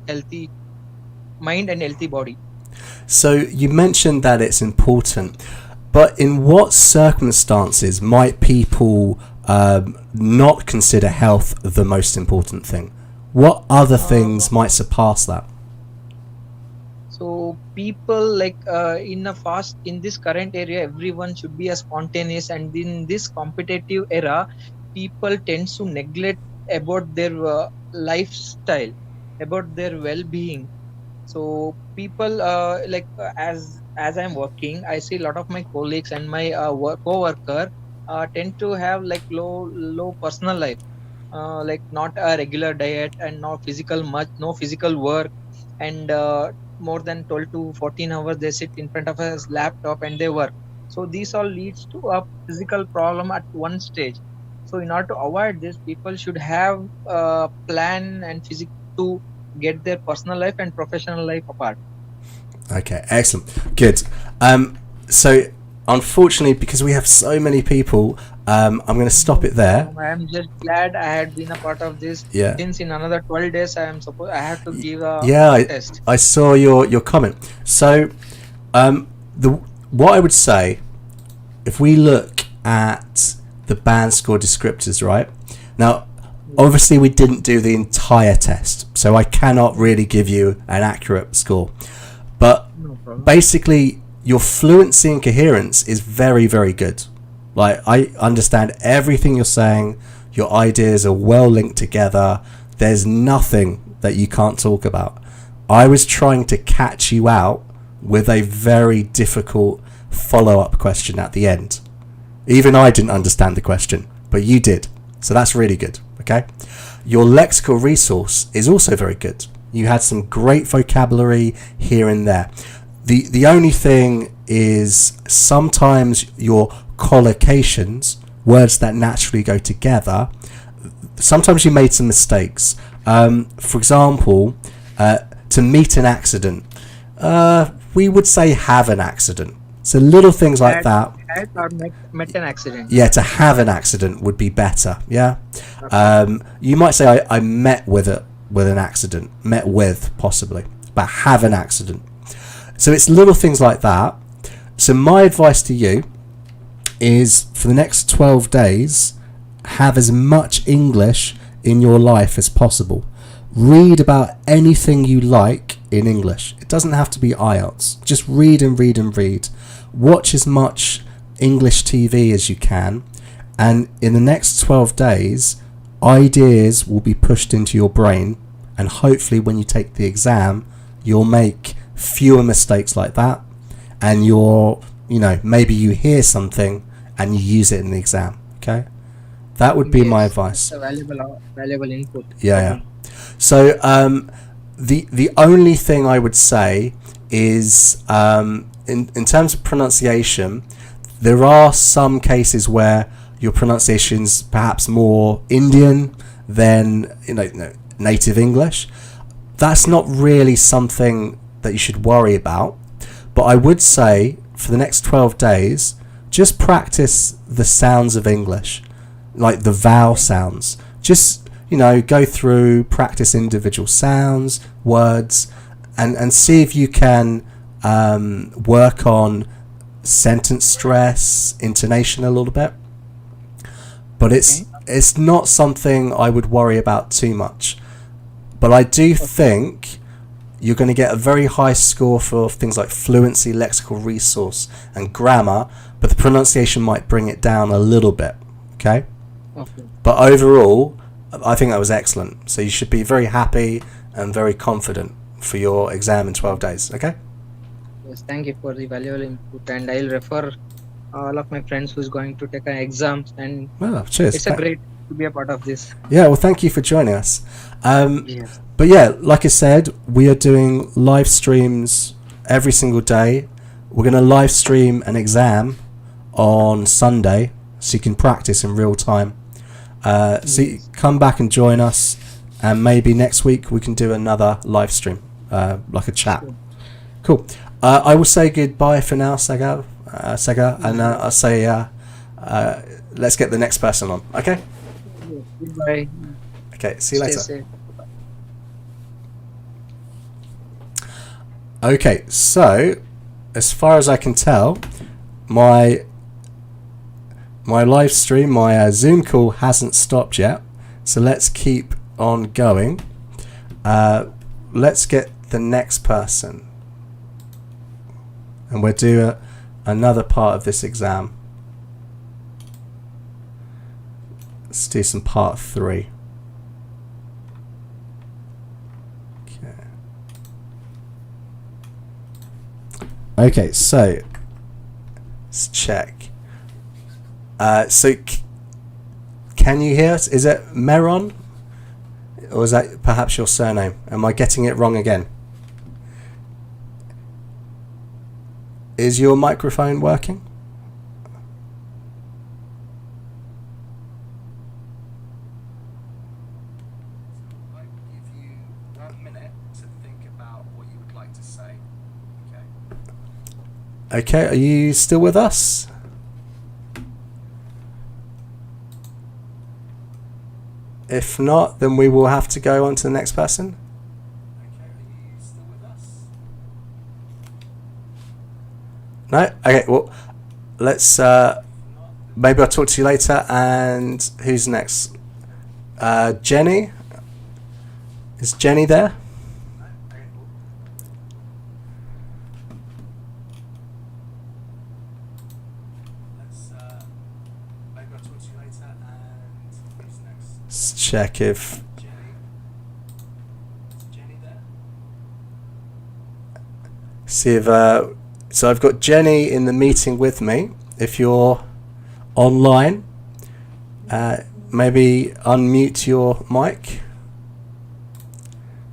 healthy mind and healthy body. So you mentioned that it's important, but in what circumstances might people not consider health the most important thing? What other things might surpass that? So people like in a fast in this current area, everyone should be a spontaneous, and in this competitive era, people tends to neglect about their lifestyle, about their well-being. So people as I'm working, I see a lot of my colleagues and my co-worker tend to have like low personal life, like not a regular diet and no physical work, and more than 12 to 14 hours they sit in front of a laptop and they work. So these all leads to a physical problem at one stage. So in order to avoid this, people should have a plan and physical to get their personal life and professional life apart. Okay, excellent, good. So unfortunately, because we have so many people, I'm going to stop it there. I am just glad I had been a part of this. Yeah. Since in another 12 days I have to give a Yeah, test. I saw your comment. So, what I would say, if we look at the band score descriptors, right now, obviously we didn't do the entire test, so I cannot really give you an accurate score. But No problem. basically, your fluency and coherence is very, very good. Like, I understand everything you're saying. Your ideas are well linked together. There's nothing that you can't talk about. I was trying to catch you out with a very difficult follow-up question at the end. Even I didn't understand the question, but you did. So that's really good, okay? Your lexical resource is also very good. You had some great vocabulary here and there. The only thing is sometimes your collocations, words that naturally go together, sometimes you made some mistakes. For example, to meet an accident, we would say have an accident. So little things like that. Had or met an accident. Yeah, to have an accident would be better. Yeah. You might say I met with an accident, met with possibly, but have an accident. So it's little things like that. So my advice to you is for the next 12 days, have as much English in your life as possible. Read about anything you like in English. It doesn't have to be IELTS. Just read and read and read. Watch as much English TV as you can. And in the next 12 days, ideas will be pushed into your brain. And hopefully when you take the exam, you'll make fewer mistakes like that. And maybe you hear something and you use it in the exam. Okay? That would be my advice. It's a valuable input. Yeah. So the only thing I would say is in terms of pronunciation, there are some cases where your pronunciation's perhaps more Indian than native English. That's not really something that you should worry about. But I would say for the next 12 days, just practice the sounds of English, like the vowel sounds. Just go through, practice individual sounds, words, and see if you can work on sentence stress, intonation a little bit. But it's not something I would worry about too much. But I do think you're going to get a very high score for things like fluency, lexical resource, and grammar, but the pronunciation might bring it down a little bit, okay? But overall, I think that was excellent. So you should be very happy and very confident for your exam in 12 days, okay? Yes, thank you for the valuable input, and I'll refer all of my friends who's going to take an exams, and Cheers. it's a great to be a part of this. Yeah, well, thank you for joining us. Yes. But yeah, like I said, we are doing live streams every single day. We're going to live stream an exam on Sunday, so you can practice in real time. So you come back and join us, and maybe next week we can do another live stream, like a chat. Sure. Cool. I will say goodbye for now, Sega, and I'll say let's get the next person on. Okay. Goodbye. Okay. See you Stay later. safe. Okay, so as far as I can tell, my live stream, my Zoom call hasn't stopped yet. So let's keep on going. Let's get the next person. and we'll do another part of this exam. Let's do some part 3. Okay, so let's check. Can you hear us? Is it Meron? Or is that perhaps your surname? Am I getting it wrong again? Is your microphone working? I'll give you 1 minute to think about what you would like to say. Okay, are you still with us? If not, then we will have to go on to the next person. Okay, are you still with us? No? Okay, well, let's, maybe I'll talk to you later. And who's next? Jenny? Is Jenny there? Let's check if see if so I've got Jenny in the meeting with me. If you're online, maybe unmute your mic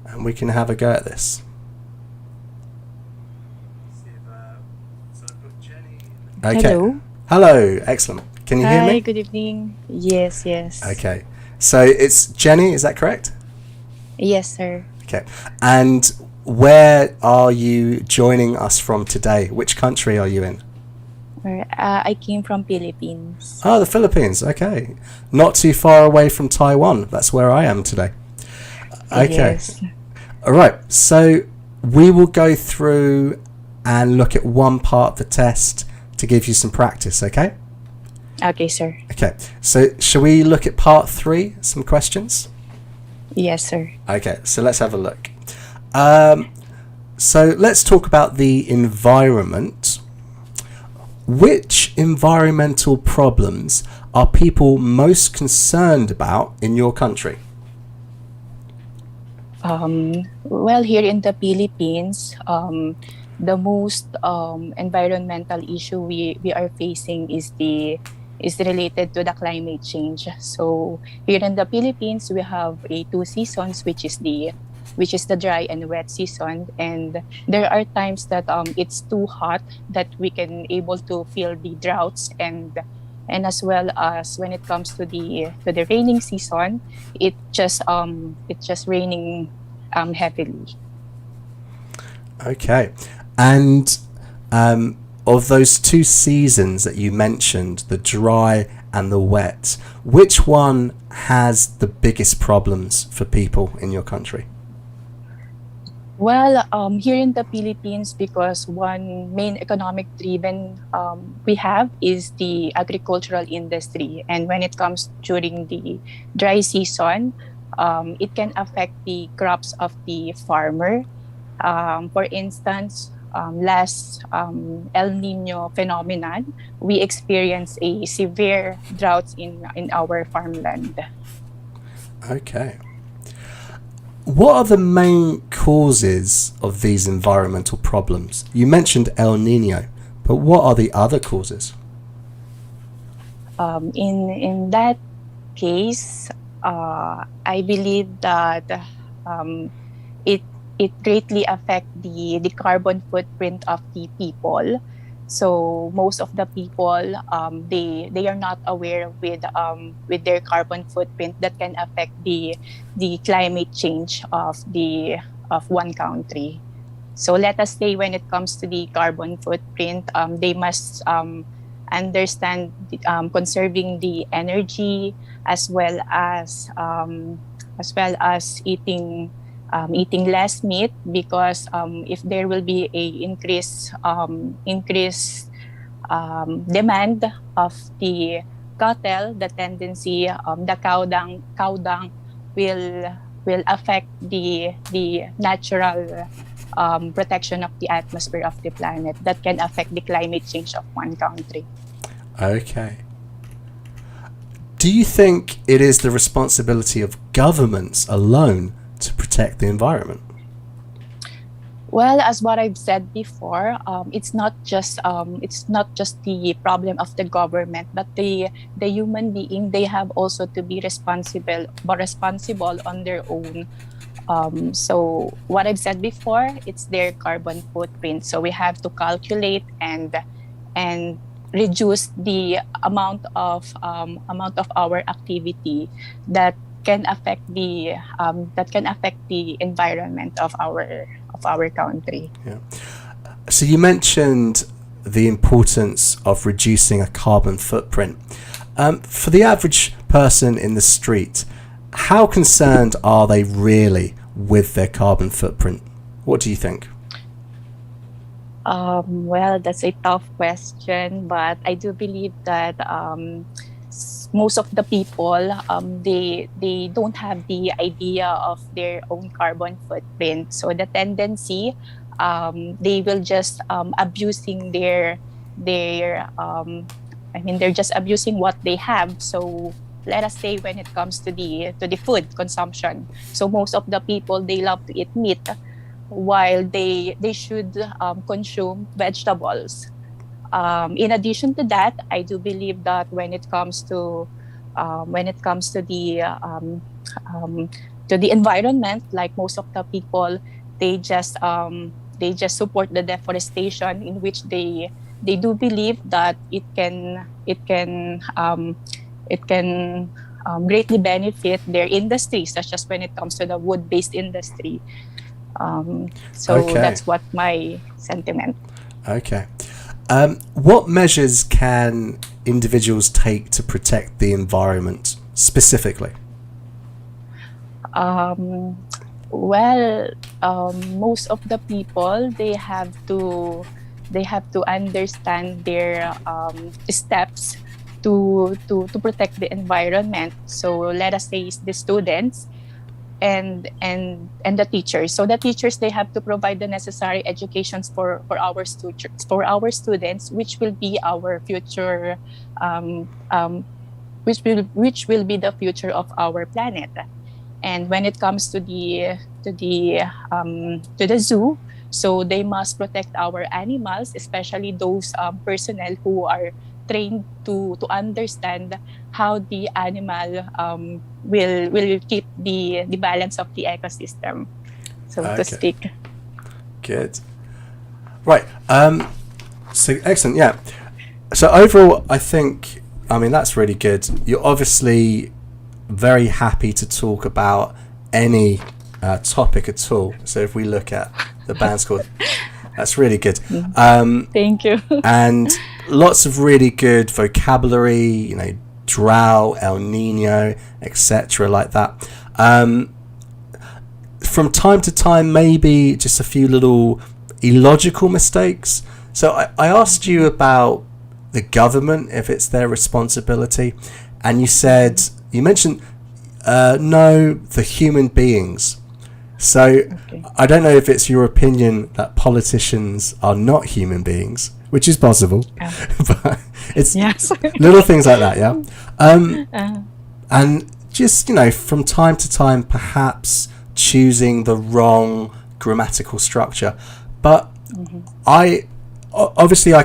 and we can have a go at this. Okay. Hello, excellent. Can you hear me? Hi, good evening. Yes, yes. Okay. So it's Jenny, is that correct? Yes, sir. Okay. And where are you joining us from today? Which country are you in? I came from Philippines. Oh, the Philippines. Okay. Not too far away from Taiwan. That's where I am today. Okay. Yes. All right. So we will go through and look at one part of the test to give you some practice, okay? Okay, sir. Okay. So shall we look at part 3, some questions? Yes, sir. Okay, so let's have a look. So let's talk about the environment. Which environmental problems are people most concerned about in your country? Well, here in the Philippines, the most environmental issue we are facing is related to the climate change. So here in the Philippines, we have 2 seasons, which is the dry and wet season, and there are times that it's too hot that we can able to feel the droughts, and as well as when it comes to the raining season, it's just raining heavily. Okay, and of those 2 seasons that you mentioned, the dry and the wet, which one has the biggest problems for people in your country? Well, here in the Philippines, because one main economic driven we have is the agricultural industry, and when it comes during the dry season, it can affect the crops of the farmer. For instance, last El Nino phenomenon, we experienced a severe drought in our farmland. Okay. What are the main causes of these environmental problems? You mentioned El Nino, but what are the other causes? In that case, I believe that it greatly affects the carbon footprint of the people. So most of the people they are not aware with their carbon footprint that can affect the climate change of one country. So let us say when it comes to the carbon footprint, they must understand conserving the energy as well as eating less meat, because if there will be a increased demand of the cattle, the tendency the cow dung will affect the natural protection of the atmosphere of the planet that can affect the climate change of one country. Okay. Do you think it is the responsibility of governments alone to protect the environment? Well, as what I've said before, it's not just the problem of the government, but the human being. They have also to be responsible on their own. So what I've said before, it's their carbon footprint. So we have to calculate and reduce the amount of our activity that can affect the environment of our country. Yeah. So you mentioned the importance of reducing a carbon footprint. For the average person in the street, how concerned are they really with their carbon footprint? What do you think? Well, that's a tough question, but I do believe that most of the people they don't have the idea of their own carbon footprint. So the tendency they will just abusing they're just abusing what they have. So let us say when it comes to the food consumption. So most of the people, they love to eat meat while they should consume vegetables. In addition to that, I do believe that when it comes to the environment, like most of the people, they just support the deforestation, in which they do believe that it can greatly benefit their industry, such as when it comes to the wood-based industry. So Okay. that's what my sentiment. Okay. What measures can individuals take to protect the environment specifically? Most of the people, they have to understand their steps to protect the environment. So let us say it's the students and the teachers. So the teachers, they have to provide the necessary educations for our students, which will be our future, which will be the future of our planet. And when it comes to the zoo, so they must protect our animals, especially those personnel who are trained to understand how the animal will keep the balance of the ecosystem, so to speak. Good. Right. So excellent. Yeah. So overall, I mean, that's really good. You're obviously very happy to talk about any topic at all. So if we look at the band score, that's really good. Thank you. And lots of really good vocabulary, drought, El Nino, etc., like that. From time to time, maybe just a few little illogical mistakes. So I asked you about the government, if it's their responsibility, and you mentioned no, the human beings. So Okay. I don't know if it's your opinion that politicians are not human beings, which is possible, but it's Yes. little things like that, yeah. And just from time to time, perhaps choosing the wrong grammatical structure. But I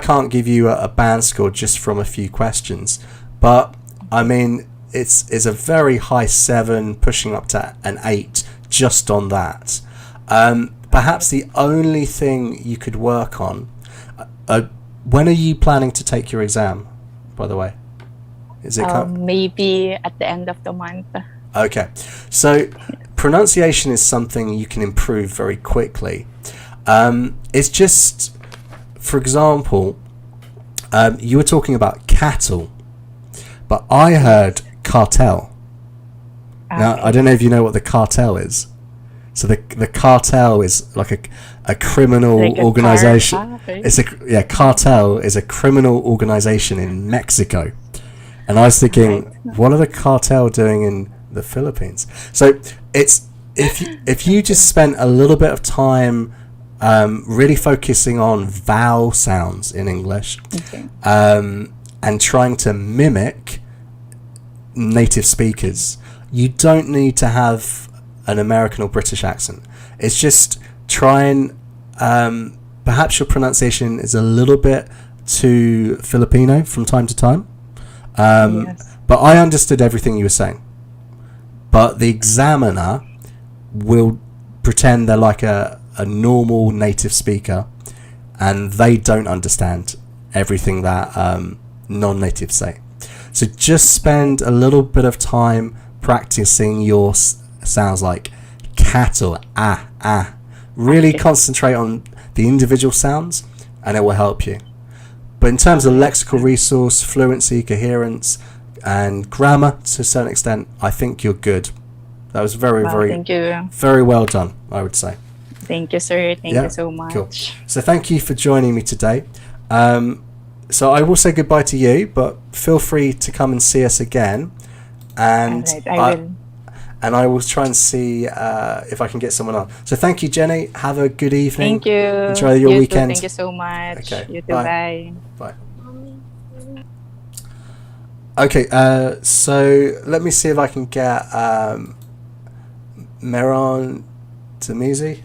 can't give you a band score just from a few questions, but I mean it's a very high 7, pushing up to an 8 just on that. Perhaps the only thing you could work on. When are you planning to take your exam, by the way? Is it Maybe at the end of the month. Okay, so pronunciation is something you can improve very quickly. It's just, for example, you were talking about cattle, but I heard cartel. Now, I don't know if you know what the cartel is. So the cartel is like a criminal Like a organization. car, Cartel is a criminal organization in Mexico. And I was thinking, what are the cartel doing in the Philippines? So it's if you just spent a little bit of time really focusing on vowel sounds in English, Okay. and trying to mimic native speakers. You don't need to have an American or British accent. It's just try and perhaps your pronunciation is a little bit too Filipino from time to time. Yes. But I understood everything you were saying. But the examiner will pretend they're like a normal native speaker, and they don't understand everything that non-natives say. So just spend a little bit of time practicing your sounds like cat or ah. Really concentrate on the individual sounds, and it will help you. But in terms of lexical resource, fluency, coherence, and grammar, to a certain extent, I think you're good. That was very, Wow, very, thank you. very well done, I would say. Thank you, sir. Thank Yeah, you so much. cool. So thank you for joining me today. So I will say goodbye to you, but feel free to come and see us again. And Alright, I will. and I will try and see if I can get someone on. So thank you, Jenny. Have a good evening. Thank you. Enjoy your You weekend. Too. Thank you so much. Okay, You too. bye. Bye. Bye. Okay, so let me see if I can get Meron Tamizi.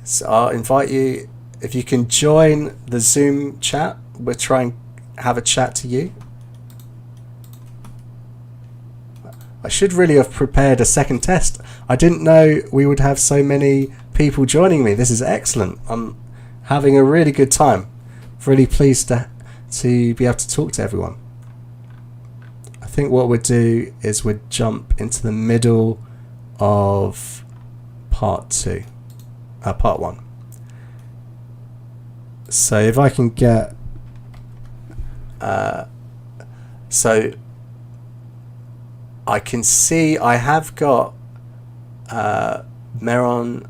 So I'll invite you. If you can join the Zoom chat, we'll try and have a chat to you. I should really have prepared a second test. I didn't know we would have so many people joining me. This is excellent. I'm having a really good time. Really pleased to be able to talk to everyone. I think what we'll do is we'll jump into the middle of part one. So if I can get so I can see I have got Meron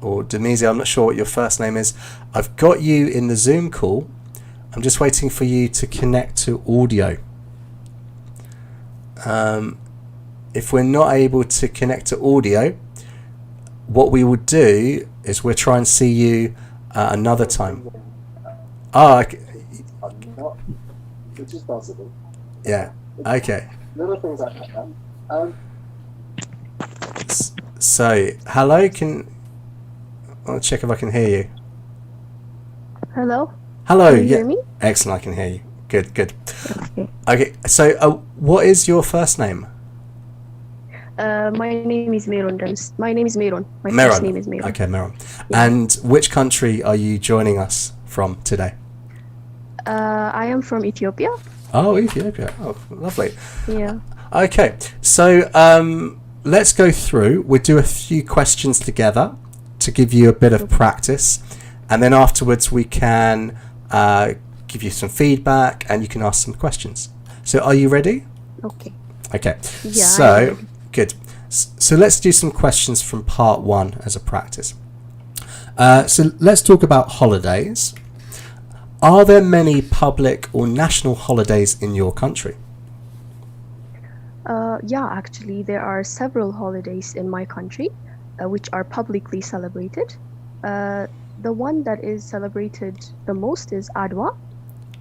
or Demizi, I'm not sure what your first name is. I've got you in the Zoom call. I'm just waiting for you to connect to audio. If we're not able to connect to audio, what we will do is we'll try and see you another time. Which is possible. Yeah. Okay. Little things like that. So, hello. I'll check if I can hear you. Hello? Hello. Can you Yeah. hear me? Excellent. I can hear you. Good. Okay. Okay. So, what is your first name? My name is Meron. My name is Meron. My Meron. first name is Meron. Okay, Meron. Yeah. And which country are you joining us from today? I am from Ethiopia. Oh, Ethiopia. Oh, lovely. Yeah. Okay, so let's go through. We'll do a few questions together to give you a bit of practice, and then afterwards we can give you some feedback and you can ask some questions. So are you ready? Okay. Okay, Yeah, so I'm ready. good. So let's do some questions from part one as a practice. So let's talk about holidays. Are there many public or national holidays in your country? Yeah, actually, there are several holidays in my country which are publicly celebrated. The one that is celebrated the most is Adwa.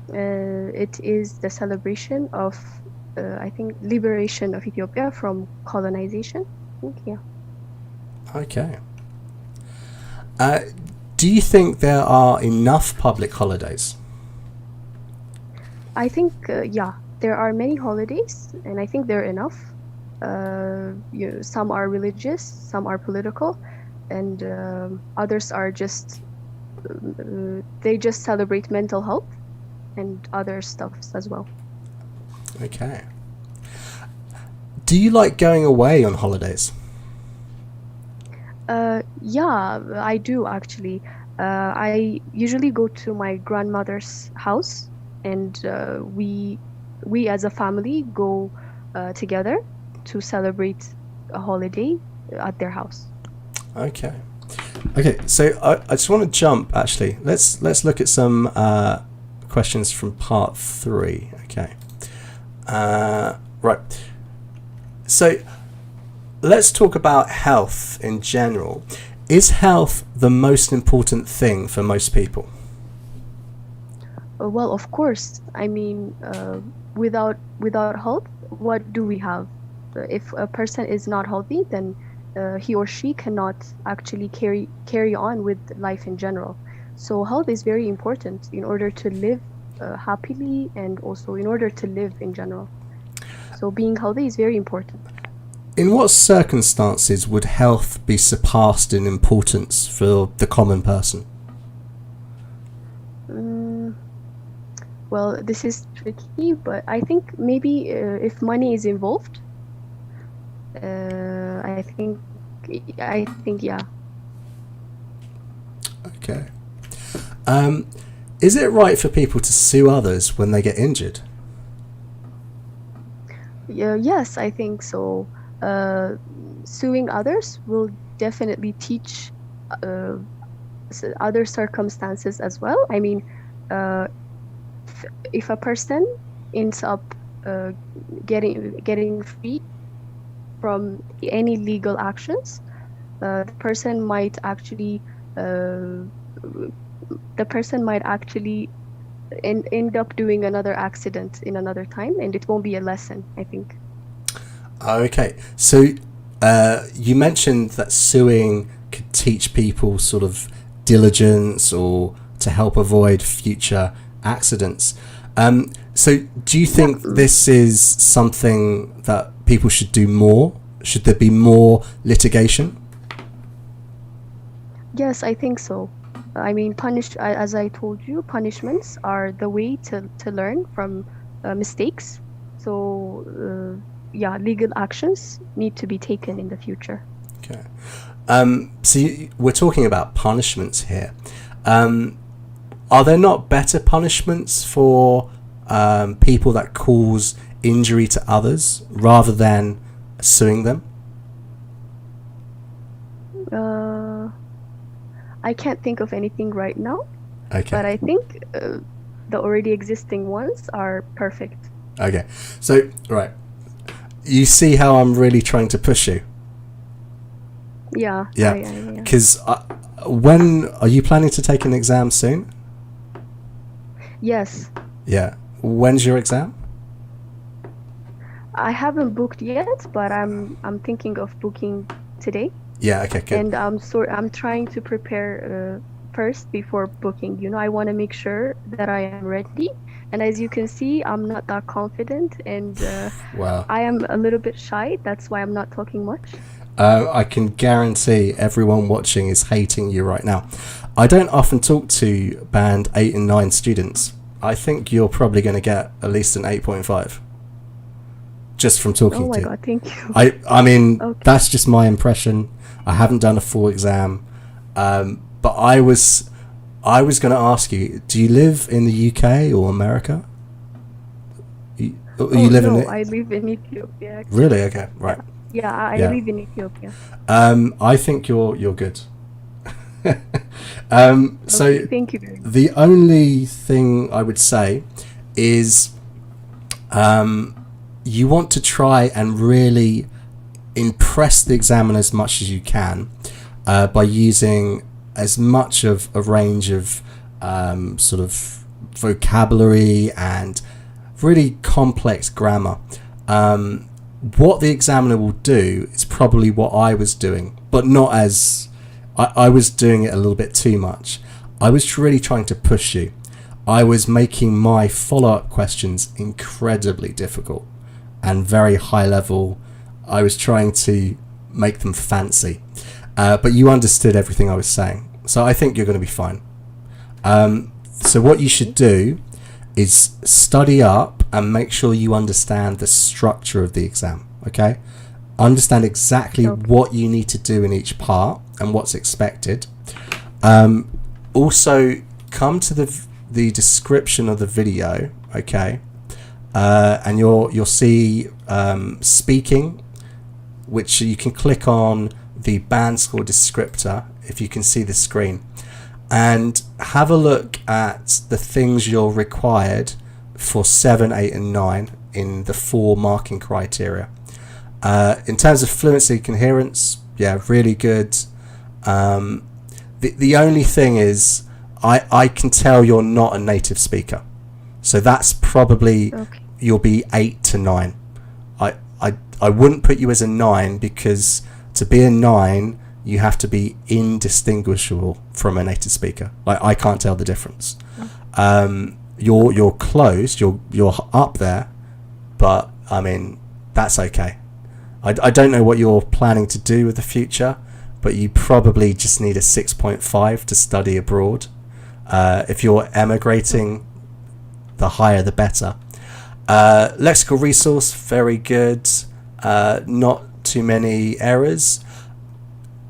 It is the celebration of, I think, liberation of Ethiopia from colonization. I think, yeah. Okay. Do you think there are enough public holidays? I think, yeah, there are many holidays, and I think they're enough. Some are religious, some are political, and others are just, they just celebrate mental health and other stuffs as well. Okay. Do you like going away on holidays? Yeah, I do actually. I usually go to my grandmother's house, and we as a family go together to celebrate a holiday at their house. Okay. Okay, so I just want to jump actually. Let's look at some questions from part 3. Okay. Right. So let's talk about health in general. Is health the most important thing for most people? Well, of course. I mean, without health, what do we have? If a person is not healthy, then he or she cannot actually carry on with life in general. So health is very important in order to live happily and also in order to live in general. So being healthy is very important. In what circumstances would health be surpassed in importance for the common person? Well, this is tricky, but I think maybe if money is involved, I think yeah. Okay. Is it right for people to sue others when they get injured? Yeah, yes, I think so. Suing others will definitely teach other circumstances as well. I mean, if a person ends up getting free from any legal actions, the person might actually end up doing another accident in another time, and it won't be a lesson, I think. Okay, so you mentioned that suing could teach people sort of diligence or to help avoid future accidents. So do you think this is something that people should do more? Should there be more litigation? Yes, I think so. I mean, as I told you, punishments are the way to learn from mistakes. So yeah, legal actions need to be taken in the future. Okay. We're talking about punishments here. Are there not better punishments for people that cause injury to others rather than suing them? I can't think of anything right now. Okay. But I think the already existing ones are perfect. Okay. So, right. You see how I'm really trying to push you? Yeah. Yeah. Because when are you planning to take an exam soon? Yes. Yeah. When's your exam? I haven't booked yet, but I'm thinking of booking today. Yeah. Okay. Good. And I'm trying to prepare first before booking. You know, I want to make sure that I am ready. And as you can see, I'm not that confident, and Wow. I am a little bit shy. That's why I'm not talking much. I can guarantee everyone watching is hating you right now. I don't often talk to band 8 and 9 students. I think you're probably going to get at least an 8.5 just from talking to you. Oh my god, thank you. I mean, Okay. that's just my impression. I haven't done a full exam, but I was going to ask you: do you live in the UK or America? You live in? I live in Ethiopia. Actually. Really? Okay, right. Yeah, I Yeah. live in Ethiopia. I think you're good. So Okay, thank you very much. the only thing I would say is, you want to try and really impress the examiner as much as you can by using as much of a range of sort of vocabulary and really complex grammar. What the examiner will do is probably what I was doing, but not as I was doing it a little bit too much. I was really trying to push you. I was making my follow-up questions incredibly difficult and very high level. I was trying to make them fancy, but you understood everything I was saying. So I think you're going to be fine. So what you should do is study up and make sure you understand the structure of the exam, okay? Understand exactly what you need to do in each part and what's expected. Also, come to the description of the video, okay? And you'll see speaking, which you can click on the band score descriptor if you can see the screen, and have a look at the things you're required for 7, 8 and 9 in the 4 marking criteria. In terms of fluency, coherence, yeah, really good. The only thing is, I can tell you're not a native speaker, so that's probably Okay. you'll be 8 to 9. I wouldn't put you as a 9, because to be a 9 you have to be indistinguishable from a native speaker. Like, I can't tell the difference. You're close, you're up there, but I mean, that's okay. I don't know what you're planning to do with the future, but you probably just need a 6.5 to study abroad. If you're emigrating, the higher the better. Lexical resource, very good. Not too many errors.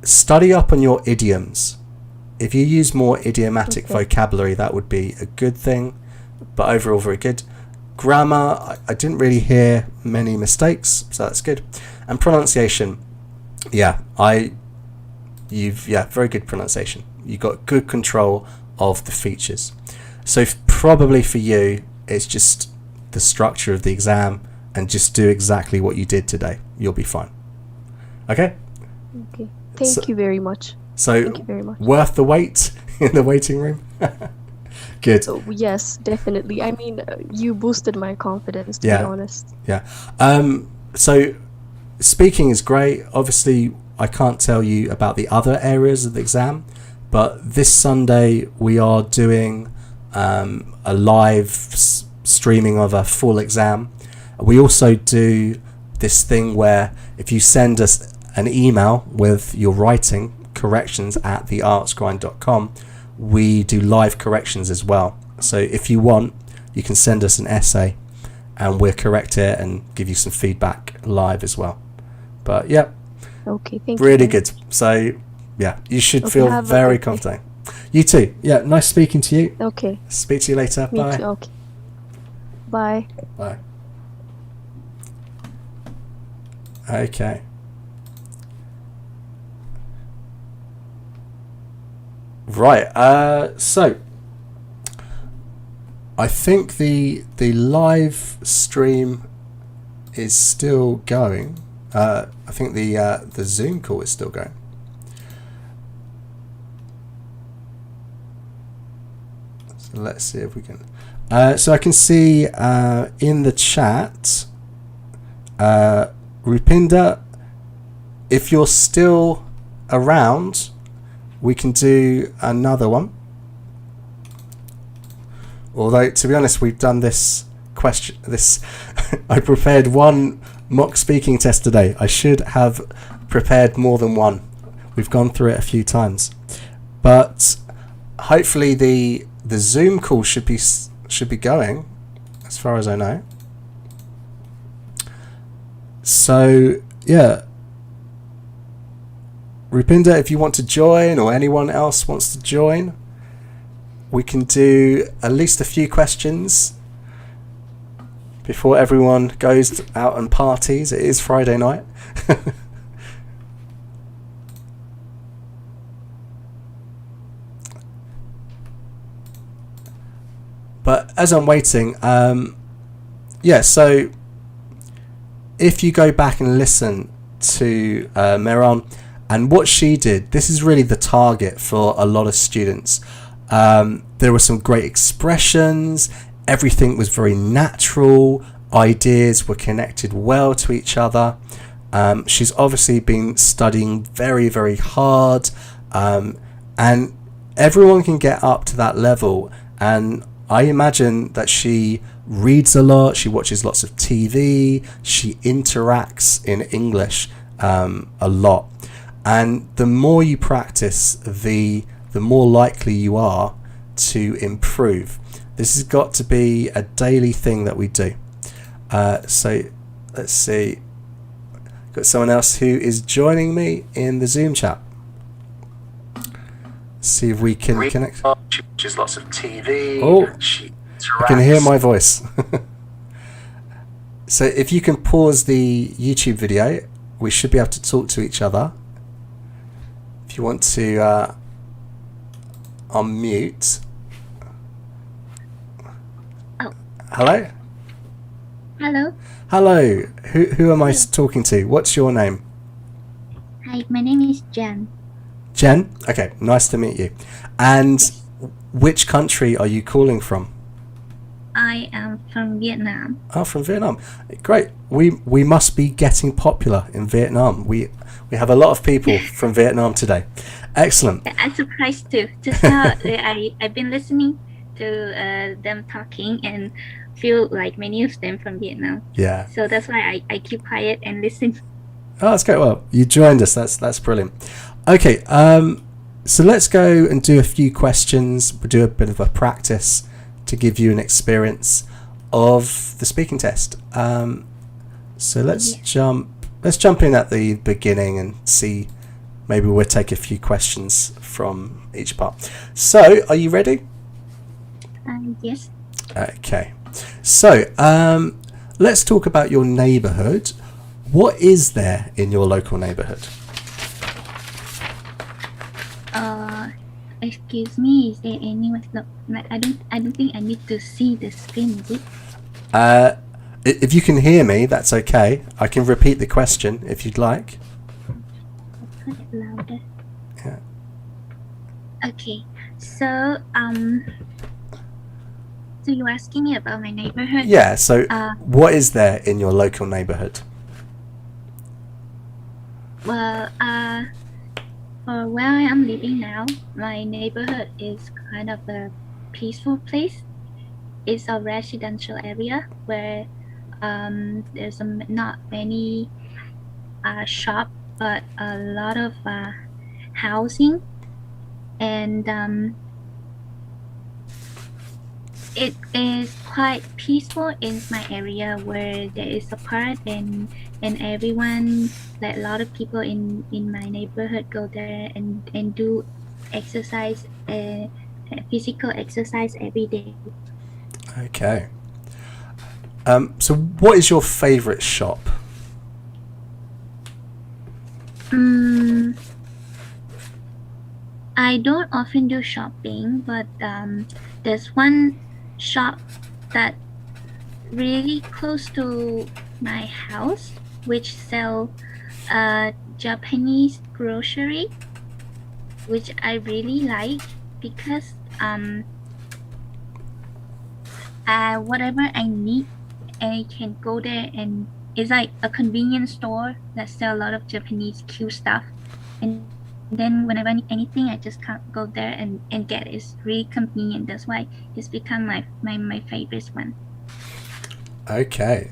Study up on your idioms. If you use more idiomatic vocabulary, that would be a good thing, but overall very good. Grammar, I didn't really hear many mistakes, so that's good. And pronunciation, very good pronunciation. You got good control of the features. So probably for you, it's just the structure of the exam, and just do exactly what you did today. You'll be fine. Okay? Okay. Thank you very much. So, Thank you very much. worth the wait in the waiting room? Good. So, yes, definitely. I mean, you boosted my confidence, to Yeah. be honest. Yeah. So speaking is great. Obviously, I can't tell you about the other areas of the exam, but this Sunday we are doing a live streaming of a full exam. We also do this thing where if you send us an email with your writing corrections at theartsgrind.com, we do live corrections as well. So if you want, you can send us an essay and we'll correct it and give you some feedback live as well. But yeah, Okay, thank you. really good. So yeah, you should Okay, feel have a very good day. confident. You too. Yeah, nice speaking to you. Okay, Speak to you later. me Bye. too. Okay. Bye. Bye. Okay. Right. So I think the live stream is still going. I think the Zoom call is still going. So let's see if we can. So I can see in the chat, Rupinder, if you're still around, we can do another one. Although, to be honest, we've done this question. I prepared one mock speaking test today. I should have prepared more than one. We've gone through it a few times, but hopefully the Zoom call should be going, as far as I know. So yeah, Rupinder, if you want to join, or anyone else wants to join, we can do at least a few questions before everyone goes out and parties. It is Friday night. But as I'm waiting, so if you go back and listen to Meron and what she did, this is really the target for a lot of students. There were some great expressions, everything was very natural, ideas were connected well to each other. She's obviously been studying very, very hard, and everyone can get up to that level. And I imagine that she reads a lot, she watches lots of TV, she interacts in English a lot. And the more you practice, the more likely you are to improve. This has got to be a daily thing that we do. So let's see. Got someone else who is joining me in the Zoom chat. See if we can connect. She watches lots of TV. Oh, I can hear my voice. So if you can pause the YouTube video, we should be able to talk to each other. If you want to unmute. Oh. Hello? Hello. Hello. Who am I talking to? What's your name? Hi, my name is Jen. Jen? Okay, nice to meet you. And which country are you calling from? I am from Vietnam. Oh, from Vietnam. Great. We must be getting popular in Vietnam. We have a lot of people from Vietnam today. Excellent. I'm surprised too. Just now, I've been listening to them talking and feel like many of them from Vietnam. Yeah. So that's why I keep quiet and listen. Oh, that's great. Well, you joined us. That's brilliant. Okay. So let's go and do a few questions. We'll do a bit of a practice to give you an experience of the speaking test. So let's jump in at the beginning and see. Maybe we'll take a few questions from each part. So, are you ready? Yes. Okay. So, let's talk about your neighborhood. What is there in your local neighborhood? Excuse me. Is there anyone? No, I don't think I need to see the screen. Is it? If you can hear me, that's okay. I can repeat the question if you'd like. Put it louder. Yeah. Okay. So so you're asking me about my neighborhood? Yeah. So, what is there in your local neighborhood? Well, for where I am living now, my neighborhood is kind of a peaceful place. It's a residential area where there's not many shop, but a lot of housing, and it is quite peaceful in my area where there is a park and everyone, like a lot of people in my neighborhood go there and do exercise, physical exercise every day. Okay. So, what is your favorite shop? I don't often do shopping, but there's one shop that really close to my house which sell Japanese grocery, which I really like because whatever I need, I can go there, and it's like a convenience store that sell a lot of Japanese cute stuff. And then whenever I need anything, I just can't go there and get it. It's really convenient. That's why it's become my favorite one. Okay.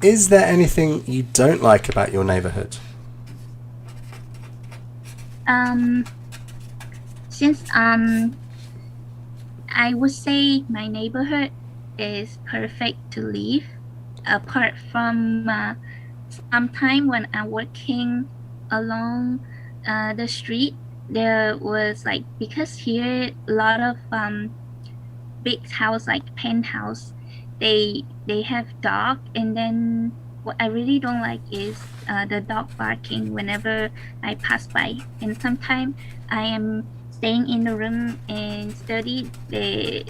Is there anything you don't like about your neighborhood? Since I would say my neighborhood is perfect to live, apart from sometime when I'm working along the street, there was like, because here a lot of big house like penthouse, they have dog, and then what I really don't like is the dog barking whenever I pass by. And sometimes I am staying in the room and study, the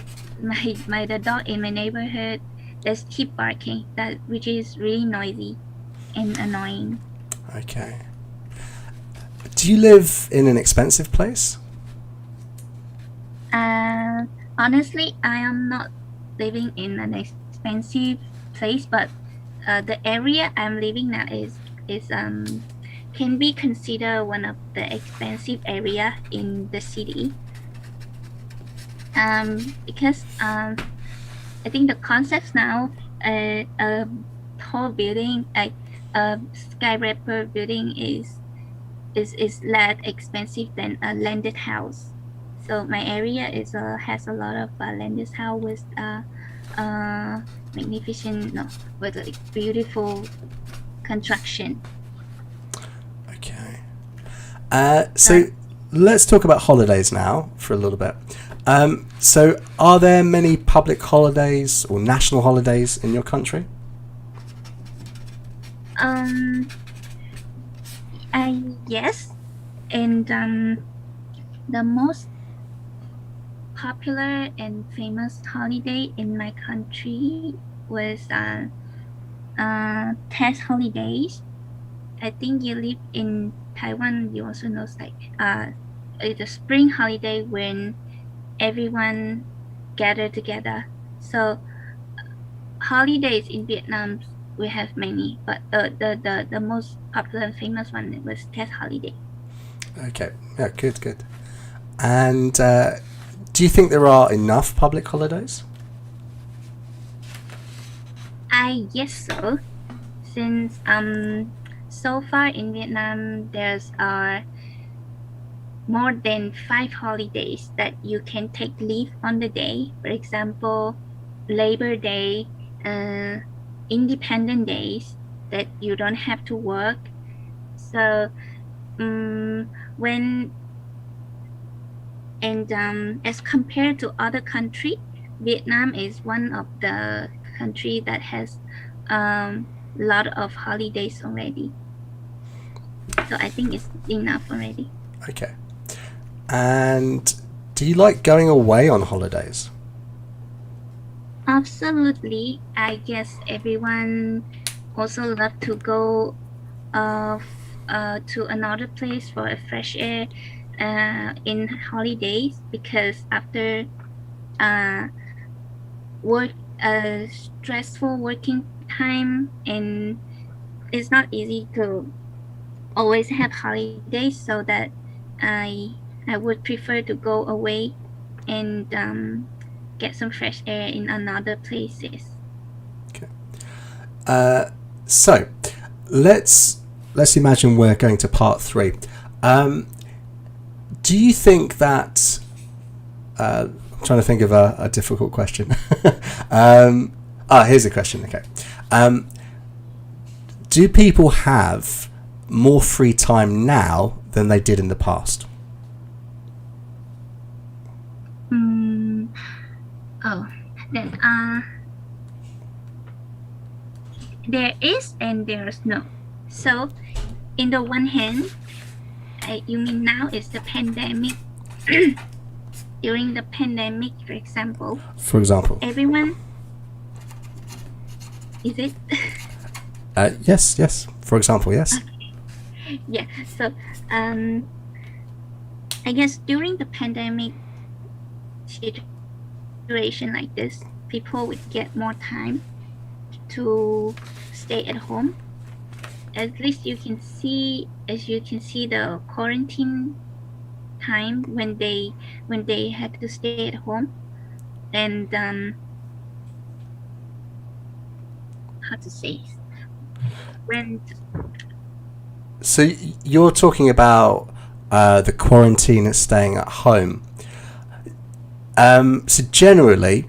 dog in my neighborhood just keep barking, which is really noisy and annoying. Okay. Do you live in an expensive place? Honestly, I am not living in an expensive place, but the area I'm living now is can be considered one of the expensive area in the city. Because I think the concepts now, a tall building, like a skyscraper building, is less expensive than a landed house. So my area has a lot of landed house with magnificent, with like beautiful construction. Okay. So let's talk about holidays now for a little bit. So are there many public holidays or national holidays in your country? Yes, and the most popular and famous holiday in my country was test holidays, I think you live in Taiwan. You also know like it's a spring holiday when everyone gather together. So holidays in Vietnam we have many, but the most popular and famous one was Tet holiday. Okay, yeah, good. And do you think there are enough public holidays? I guess so. Since so far in Vietnam there's more than 5 holidays that you can take leave on the day. For example, Labor Day, Independent Days that you don't have to work. So when and as compared to other country, Vietnam is one of the country that has lot of holidays already. So I think it's enough already. Okay. And do you like going away on holidays? Absolutely. I guess everyone also love to go to another place for a fresh air in holidays, because after work stressful working time, and it's not easy to always have holidays, so that I would prefer to go away and get some fresh air in another places. Okay. So let's imagine we're going to part 3. Do you think that I'm trying to think of a difficult question. Here's a question. Okay. Do people have more free time now than they did in the past? Then there is and there's no. So in the one hand, you mean now is the pandemic. During the pandemic, for example, everyone, is it? Yes. For example, yes. Okay. Yeah. So I guess during the pandemic situation like this, people would get more time to stay at home. At least you can see the quarantine time when they had to stay at home, and how to say, when. So you're talking about the quarantine and staying at home. So generally,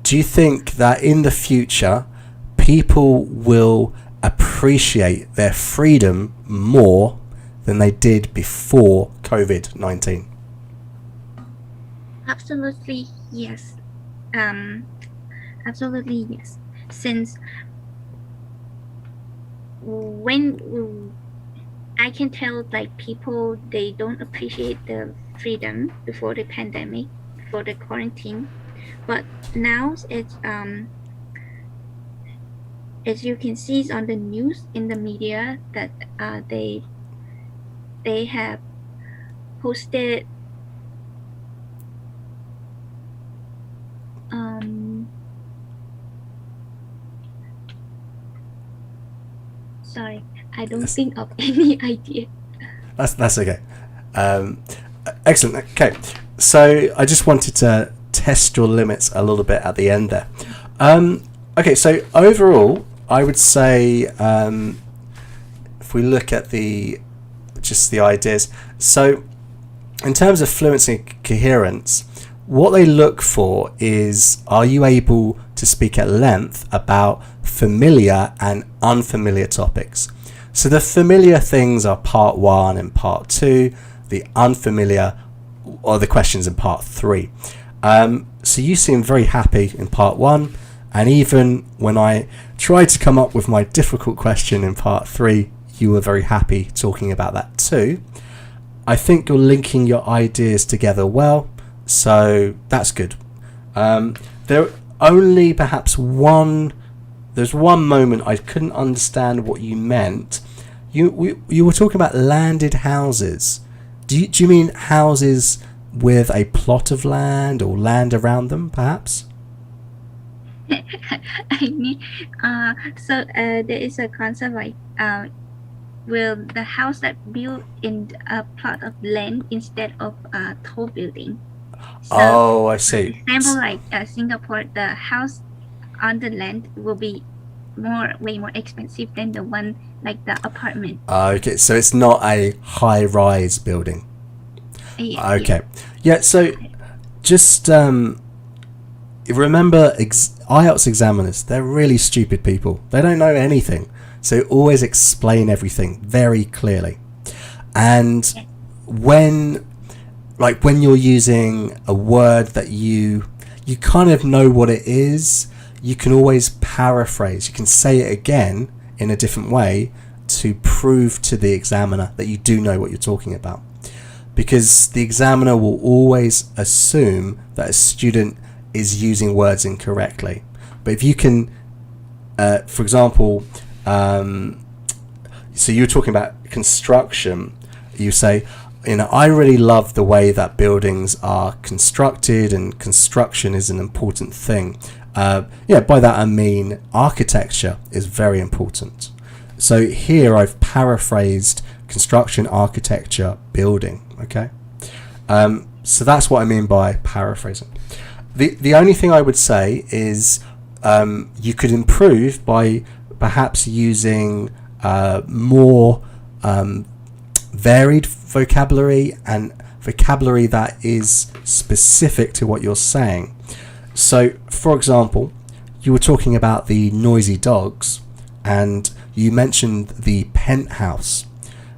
do you think that in the future people will appreciate their freedom more than they did before COVID-19? Absolutely yes. Absolutely yes. Since when I can tell, like, people, they don't appreciate the freedom before the pandemic, before the quarantine, but now it's as you can see on the news, in the media, that they have posted sorry, I don't think of any idea. That's okay. Excellent. Okay, so I just wanted to test your limits a little bit at the end there. Okay, so overall, I would say if we look at the ideas, so in terms of fluency and coherence, what they look for is, are you able to speak at length about familiar and unfamiliar topics? So the familiar things are part 1 and part 2. The unfamiliar are the questions in part 3. So you seem very happy in part 1, and even when I tried to come up with my difficult question in part 3, you were very happy talking about that too. I think you're linking your ideas together well, so that's good. There only perhaps there's one moment I couldn't understand what you meant. You were talking about landed houses. Do you mean houses with a plot of land or land around them, perhaps? I mean, there is a concept like, will the house that built in a plot of land instead of a tall building. So, Oh, I for see. example, like Singapore, the house on the land will be way more expensive than the one like the apartment. Okay, so it's not a high-rise building. Yeah, Okay. Yeah, so just remember IELTS examiners, they're really stupid people. They don't know anything. So always explain everything very clearly. And when you're using a word that you kind of know what it is, you can always paraphrase. You can say it again in a different way to prove to the examiner that you do know what you're talking about. Because the examiner will always assume that a student is using words incorrectly. But if you can, for example, so you're talking about construction, you say, I really love the way that buildings are constructed, and construction is an important thing. By that I mean architecture is very important. So here I've paraphrased construction, architecture, building. Okay, so that's what I mean by paraphrasing. The only thing I would say is you could improve by perhaps using more varied vocabulary and vocabulary that is specific to what you're saying. So, for example, you were talking about the noisy dogs and you mentioned the penthouse.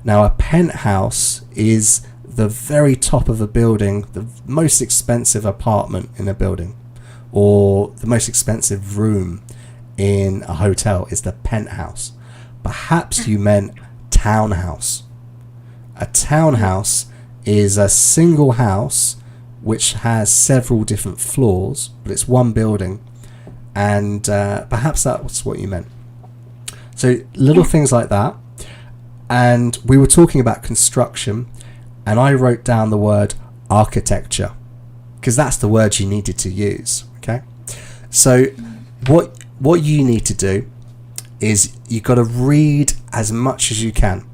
Now, a penthouse is the very top of a building, the most expensive apartment in a building, or the most expensive room in a hotel is the penthouse. Perhaps you meant townhouse. A townhouse is a single house which has several different floors, but it's one building, and perhaps that's what you meant. So little things like that. And we were talking about construction, and I wrote down the word architecture because that's the word you needed to use. Okay, so what you need to do is you've got to read as much as you can,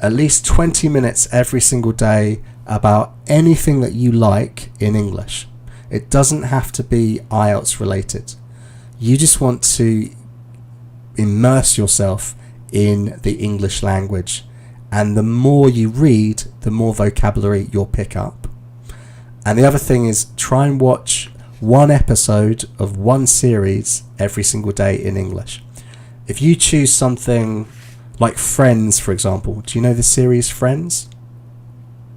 at least 20 minutes every single day, about anything that you like in English. It doesn't have to be IELTS related. You just want to immerse yourself in the English language, and the more you read, the more vocabulary you'll pick up. And the other thing is, try and watch one episode of one series every single day in English. If you choose something like Friends, for example, do you know the series Friends?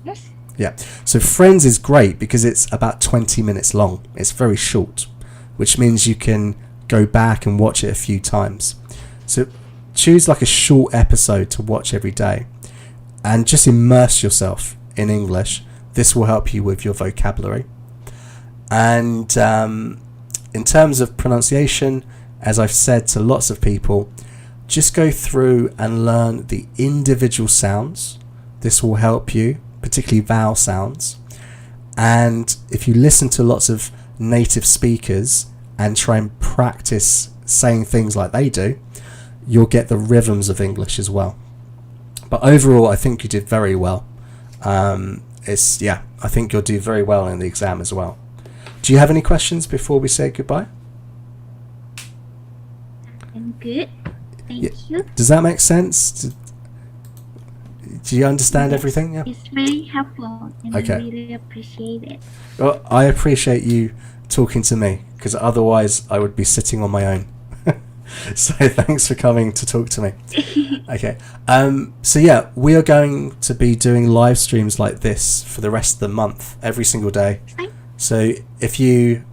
Yes. Yeah, so Friends is great because it's about 20 minutes long. It's very short, which means you can go back and watch it a few times. So choose like a short episode to watch every day and just immerse yourself in English. This will help you with your vocabulary. And in terms of pronunciation, as I've said to lots of people, just go through and learn the individual sounds. This will help you, particularly vowel sounds. And if you listen to lots of native speakers and try and practice saying things like they do, you'll get the rhythms of English as well. But overall, I think you did very well. I think you'll do very well in the exam as well. Do you have any questions before we say goodbye? I'm good. Thank you. Does that make sense? Do you understand everything? Yeah. It's very helpful, and Okay. I really appreciate it. Well, I appreciate you talking to me, because otherwise I would be sitting on my own. So thanks for coming to talk to me. Okay. So yeah, we are going to be doing live streams like this for the rest of the month, every single day. So if you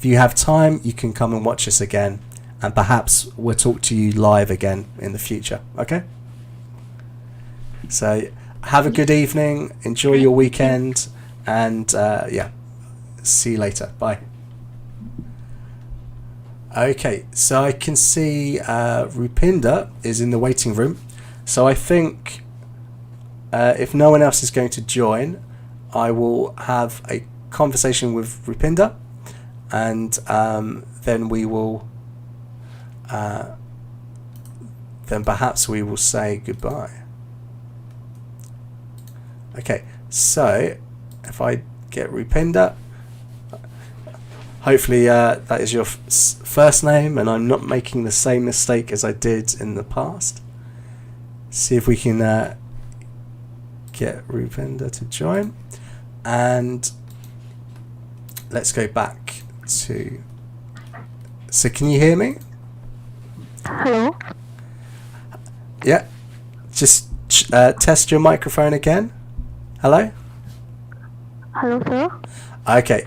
have time, you can come and watch us again, and perhaps we'll talk to you live again in the future. Okay? So have a good evening, enjoy your weekend, and see you later. Bye. Okay, so I can see Rupinder is in the waiting room, So I think if no one else is going to join, I will have a conversation with Rupinder, and then we will then perhaps we will say goodbye. Okay, so if I get Rupinder, hopefully that is your first name and I'm not making the same mistake as I did in the past. See if we can get Rupinder to join, and let's go back to... So can you hear me? Hello. Yeah, just test your microphone again. Hello? Hello, sir. Okay,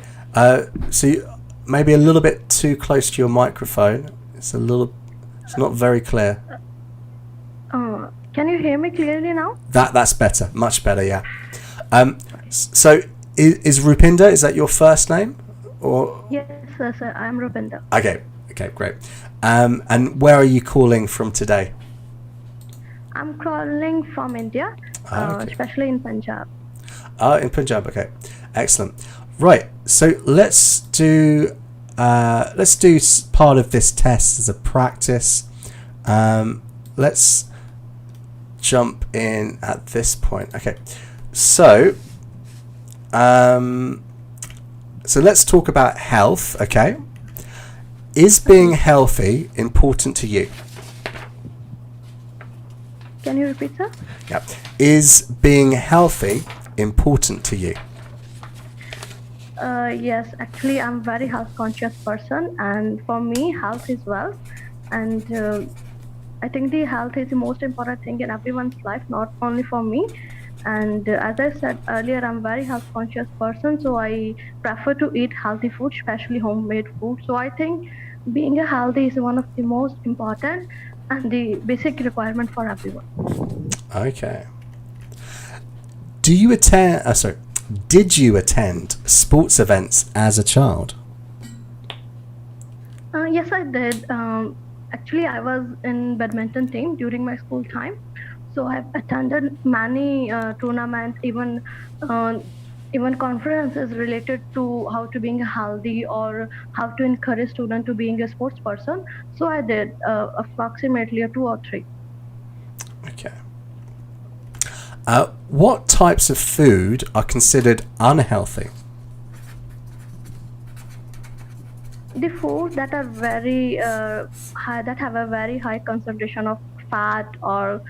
so maybe a little bit too close to your microphone. It's not very clear. Can you hear me clearly now? That's better, much better, yeah. So is Rupinder, is that your first name? Or Yes, sir. I'm Rupinder. okay, great. And where are you calling from today? I'm calling from India, Okay. especially in Punjab. In Punjab, okay, excellent. Right, so let's do part of this test as a practice. Let's jump in at this point. Okay, so let's talk about health. Okay, is being healthy important to you? Can you repeat, sir? Yeah, is being healthy important to you? Yes, actually, I'm very health conscious person, and for me, health is wealth, and I think the health is the most important thing in everyone's life, not only for me. And as I said earlier, I'm very health conscious person, so I prefer to eat healthy food, especially homemade food. So I think being a healthy is one of the most important and the basic requirement for everyone. Okay. Did you attend sports events as a child? Yes, I did. Actually, I was in badminton team during my school time, so I've attended many tournaments, even conferences related to how to being healthy or how to encourage student to being a sports person. So I did approximately a 2 or 3. Okay. What types of food are considered unhealthy? The foods that are very high, that have a very high concentration of fat or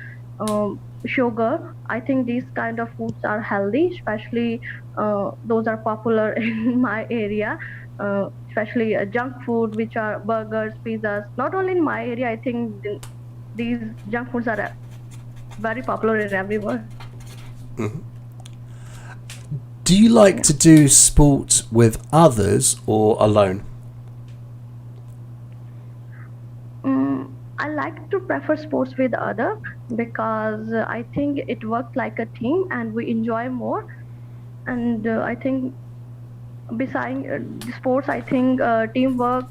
sugar, I think these kind of foods are healthy, especially those are popular in my area, especially junk food, which are burgers, pizzas. Not only in my area, I think these junk foods are very popular in everywhere. Mm-hmm. Do you like to do sport with others or alone? I like to prefer sports with other because I think it works like a team and we enjoy more. And I think besides sports, I think teamwork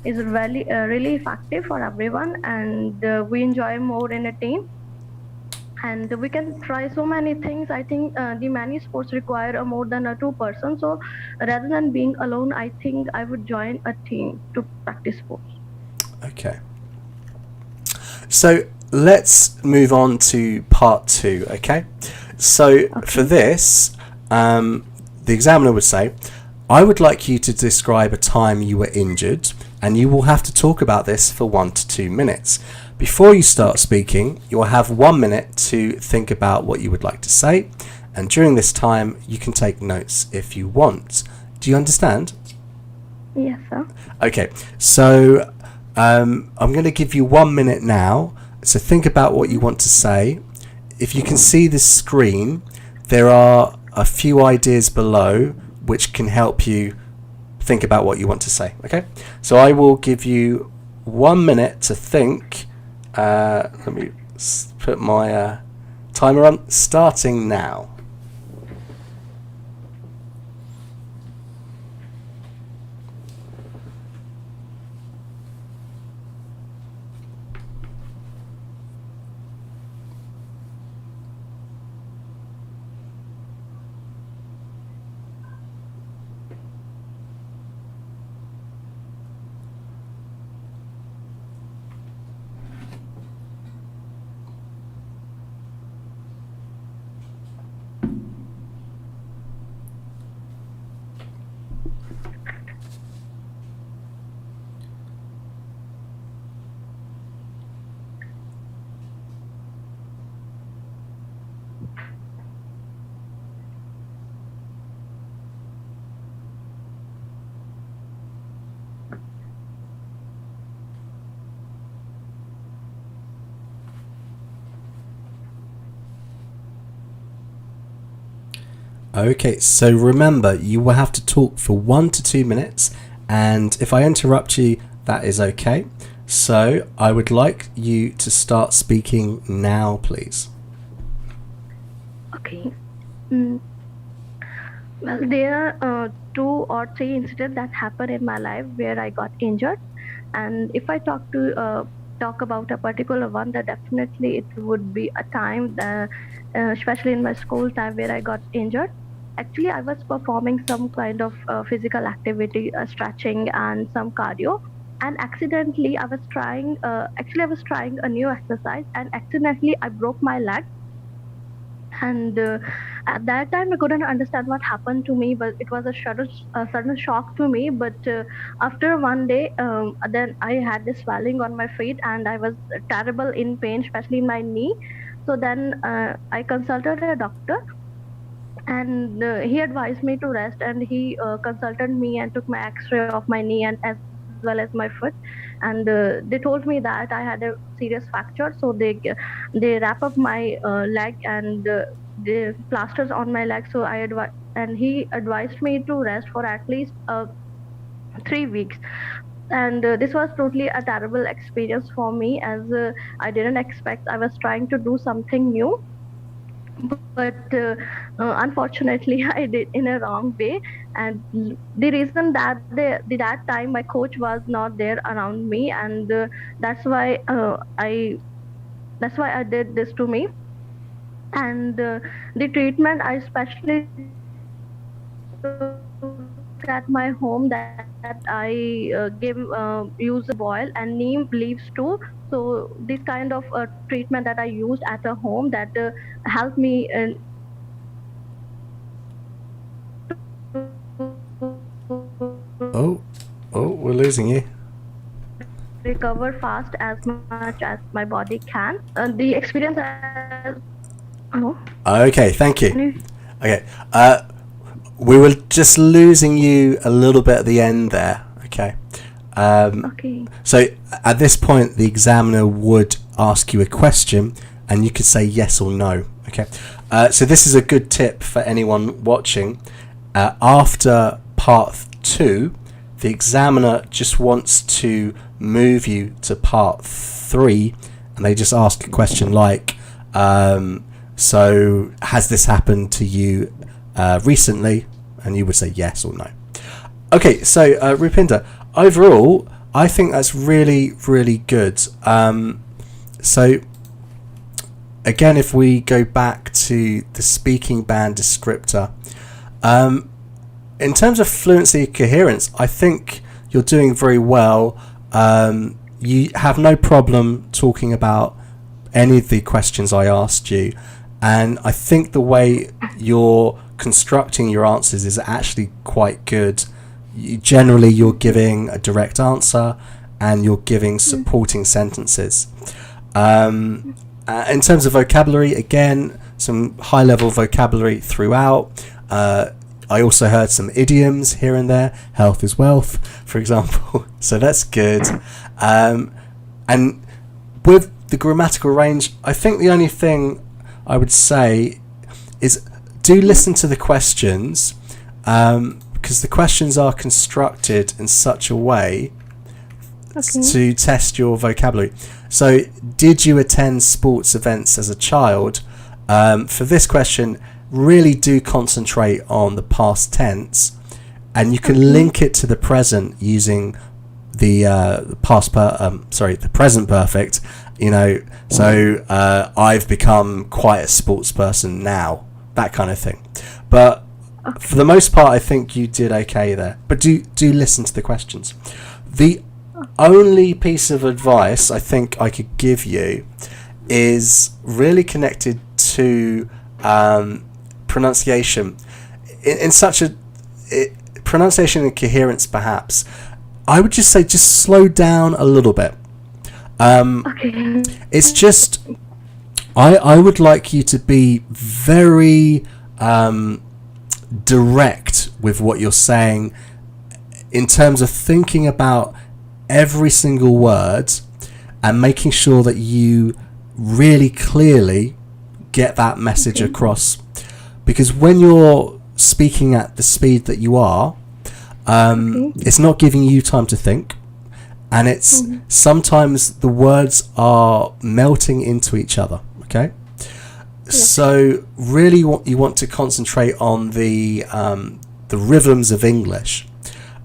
is really effective for everyone, and we enjoy more in a team. And we can try so many things. I think the many sports require more than a 2 person. So rather than being alone, I think I would join a team to practice sports. Okay. So let's move on to part 2, okay? So for this, the examiner would say, I would like you to describe a time you were injured, and you will have to talk about this for 1 to 2 minutes. Before you start speaking, you will have 1 minute to think about what you would like to say, and during this time, you can take notes if you want. Do you understand? Yes, sir. Okay, so I'm going to give you 1 minute now, so think about what you want to say. If you can see the screen, there are a few ideas below which can help you think about what you want to say. Okay, so I will give you 1 minute to think. Let me put my timer on, starting now. Okay, so remember, you will have to talk for 1 to 2 minutes, and if I interrupt you, that is okay. So I would like you to start speaking now, please. Okay. Mm. Well, there are 2 or 3 incidents that happened in my life where I got injured, and if I talk about a particular one, that definitely it would be a time, especially in my school time, where I got injured. Actually, I was performing some kind of physical activity, stretching and some cardio, and accidentally I was trying. Actually, I was trying a new exercise, and accidentally I broke my leg. And at that time I couldn't understand what happened to me, but it was a sudden shock to me. But after one day, then I had this swelling on my feet, and I was terrible in pain, especially in my knee. So then I consulted a doctor, and he advised me to rest, and he consulted me and took my x-ray of my knee and as well as my foot. And they told me that I had a serious fracture, so they wrap up my leg, and the plasters on my leg. So and he advised me to rest for at least 3 weeks. And this was totally a terrible experience for me, as I didn't expect. I was trying to do something new, but unfortunately I did in a wrong way. And the reason that that time my coach was not there around me, and that's why I did this to me. And the treatment I especially took at my home, that I use boil and neem leaves too. So this kind of treatment that I used at a home, that helped me Oh, we're losing you. recover fast as much as my body can. The experience as Okay, thank you. Okay, we were just losing you a little bit at the end there. Okay. okay. So at this point, the examiner would ask you a question, and you could say yes or no. Okay. So this is a good tip for anyone watching. After part 2, the examiner just wants to move you to part 3, and they just ask a question like, so has this happened to you recently? And you would say yes or no. Okay, so Rupinder, overall, I think that's really, really good. So again, if we go back to the speaking band descriptor, in terms of fluency and coherence, I think you're doing very well. You have no problem talking about any of the questions I asked you, and I think the way you're constructing your answers is actually quite good. Generally, you're giving a direct answer, and you're giving supporting sentences. In terms of vocabulary, again, some high-level vocabulary throughout. I also heard some idioms here and there. Health is wealth, for example. So that's good. And with the grammatical range, I think the only thing I would say is do listen to the questions, because the questions are constructed in such a way to test your vocabulary. So, did you attend sports events as a child? For this question, really do concentrate on the past tense, and you can link it to the present using the the present perfect. You know, so I've become quite a sports person now, that kind of thing. But for the most part, I think you did okay there. But do listen to the questions. The only piece of advice I think I could give you is really connected to pronunciation. In such a pronunciation and coherence, perhaps, I would just say just slow down a little bit. It's just I would like you to be very direct with what you're saying, in terms of thinking about every single word and making sure that you really clearly get that message across. Because when you're speaking at the speed that you are, it's not giving you time to think, and it's sometimes the words are melting into each other. Okay, so really, you want to concentrate on the rhythms of English.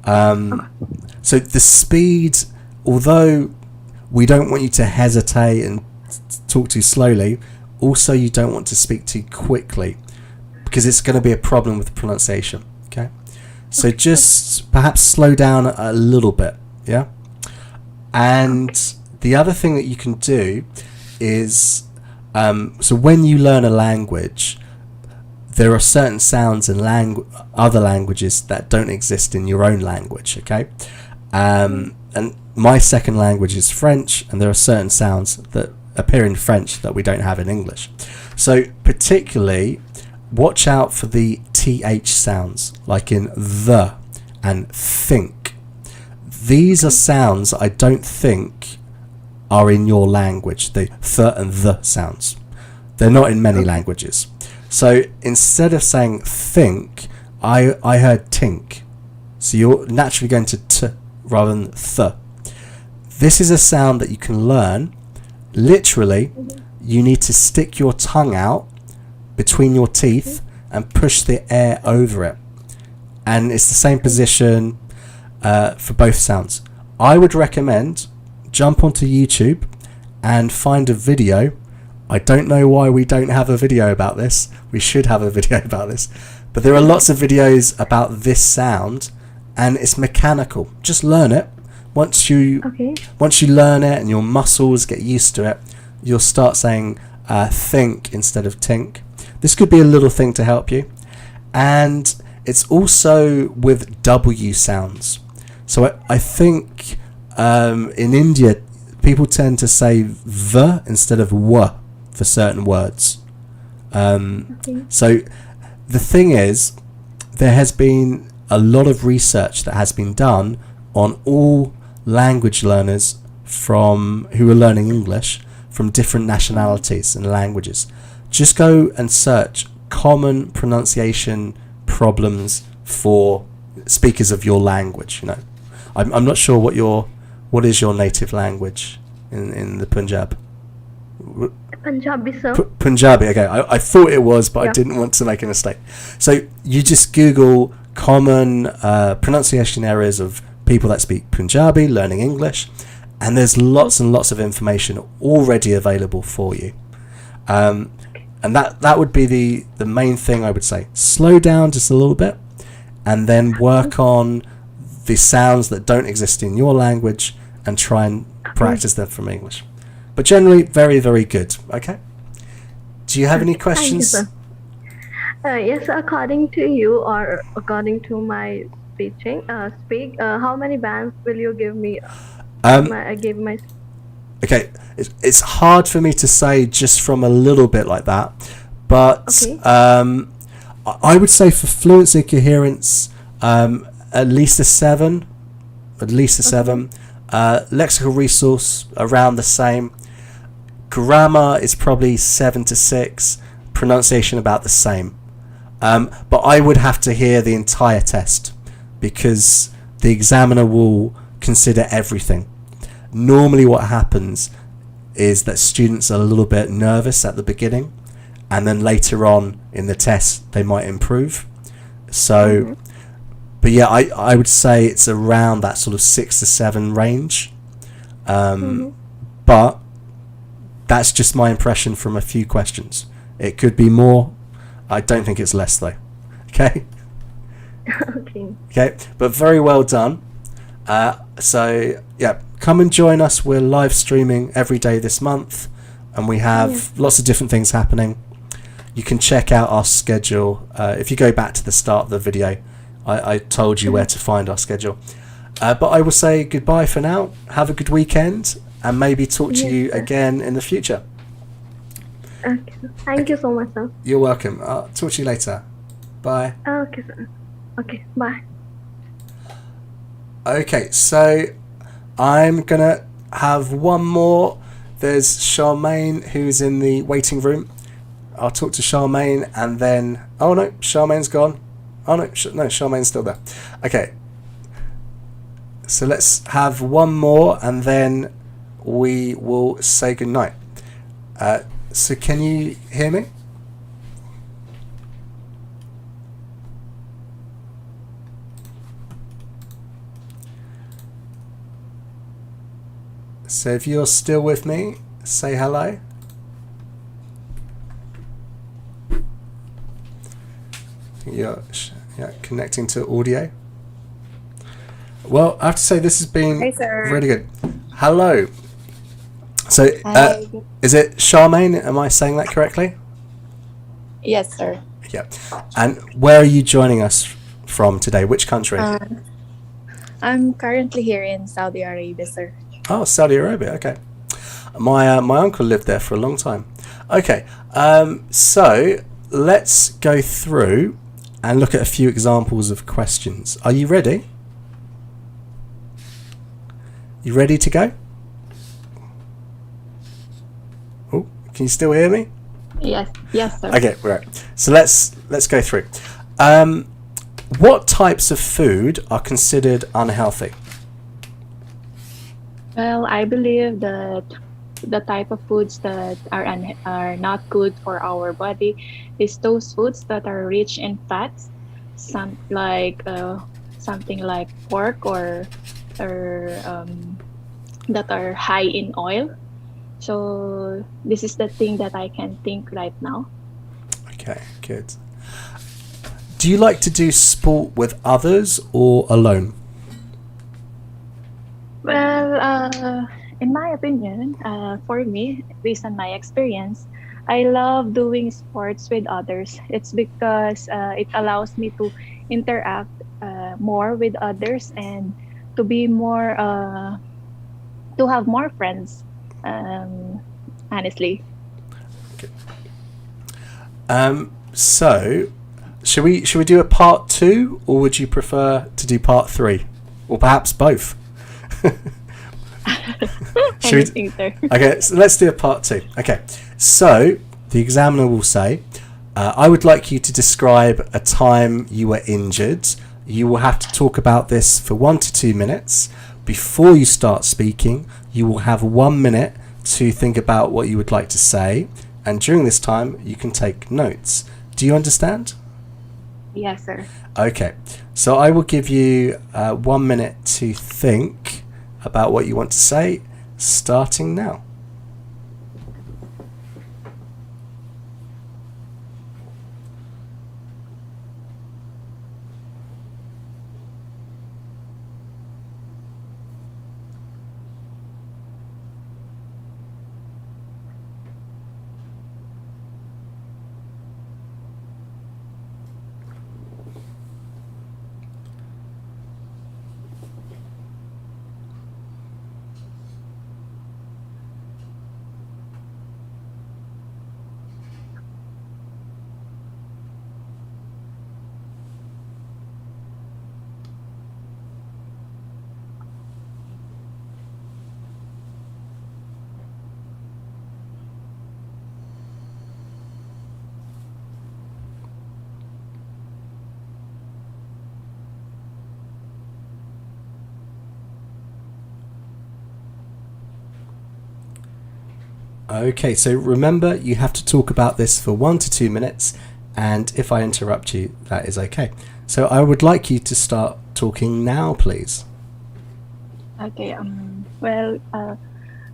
So the speed, although we don't want you to hesitate and talk too slowly, also you don't want to speak too quickly, because it's going to be a problem with the pronunciation. Okay, so just perhaps slow down a little bit. Yeah. And the other thing that you can do is, so when you learn a language, there are certain sounds in other languages that don't exist in your own language. Okay, and my second language is French, and there are certain sounds that appear in French that we don't have in English. So particularly, watch out for the TH sounds, like in the and think. These are sounds I don't think are in your language, the th and the sounds. They're not in many languages. So instead of saying think, I heard tink. So you're naturally going to t rather than th. This is a sound that you can learn. Literally, you need to stick your tongue out between your teeth and push the air over it. And it's the same position for both sounds. I would recommend jump onto YouTube and find a video. I don't know why we don't have a video about this. We should have a video about this. But there are lots of videos about this sound, and it's mechanical. Just learn it. Once you learn it and your muscles get used to it, you'll start saying think instead of tink. This could be a little thing to help you. And it's also with W sounds. So I think in India, people tend to say the instead of w for certain words. So the thing is, there has been a lot of research that has been done on all language learners who are learning English from different nationalities and languages. Just go and search common pronunciation problems for speakers of your language. You know, I'm not sure what is your native language in the Punjab. Punjabi, sir. Punjabi. Okay, I thought it was, but I didn't want to make a mistake. So you just Google common pronunciation errors of people that speak Punjabi learning English, and there's lots and lots of information already available for you. And that would be the main thing I would say. Slow down just a little bit, and then work on the sounds that don't exist in your language and try and practice them from English. But generally, very, very good. Okay. Do you have any questions? Thank you, sir. Yes, according to you, or according to my how many bands will you give me? I gave my. Okay, it's hard for me to say just from a little bit like that, but I would say for fluency coherence, at least a 7. At least a 7. Lexical resource around the same. Grammar is probably 7 to 6. Pronunciation about the same. But I would have to hear the entire test, because the examiner will consider everything. Normally what happens is that students are a little bit nervous at the beginning, and then later on in the test they might improve. So but yeah, I would say it's around that sort of 6 to 7 range. But that's just my impression from a few questions. It could be more. I don't think it's less though. Okay. Okay, but very well done. So yeah, come and join us. We're live streaming every day this month, and we have lots of different things happening. You can check out our schedule. If you go back to the start of the video, I told you where to find our schedule. But I will say goodbye for now. Have a good weekend, and maybe talk to you again in the future. Okay. Thank you so much, sir. You're welcome. I'll talk to you later. Bye. Okay, sir. Okay, bye. Okay, so I'm gonna have one more. There's Charmaine who's in the waiting room. I'll talk to Charmaine, and then oh no, Charmaine's gone. Oh no, no, Charmaine's still there. Okay. So let's have one more, and then we will say goodnight. So can you hear me? So if you're still with me, say hello. You're connecting to audio. Well, I have to say this has been really good. Hello. So, is it Charmaine? Am I saying that correctly? Yes, sir. Yeah. And where are you joining us from today? Which country? I'm currently here in Saudi Arabia, sir. Oh, Saudi Arabia. Okay. My uncle lived there for a long time. Okay. So let's go through and look at a few examples of questions. Are you ready? You ready to go? Oh, can you still hear me? Yes, sir. Okay, right. So let's go through. What types of food are considered unhealthy? Well, I believe that the type of foods that are not good for our body is those foods that are rich in fats, something like pork or that are high in oil. So this is the thing that I can think right now. Okay, good. Do you like to do sport with others or alone? Well, in my opinion, for me, based on my experience, I love doing sports with others. It's because it allows me to interact more with others and to be more, to have more friends. Honestly. Okay. So, should we do a part 2, or would you prefer to do part 3, or perhaps both? Anything, sir. Okay, so let's do a part 2. Okay, so the examiner will say, I would like you to describe a time you were injured. You will have to talk about this for 1 to 2 minutes. Before you start speaking, you will have 1 minute to think about what you would like to say, and during this time you can take notes. Do you understand? Yes, sir. Okay, so I will give you 1 minute to think about what you want to say, starting now. Okay, so remember you have to talk about this for 1 to 2 minutes, and if I interrupt you, that is okay. So I would like you to start talking now, please. Okay. Well,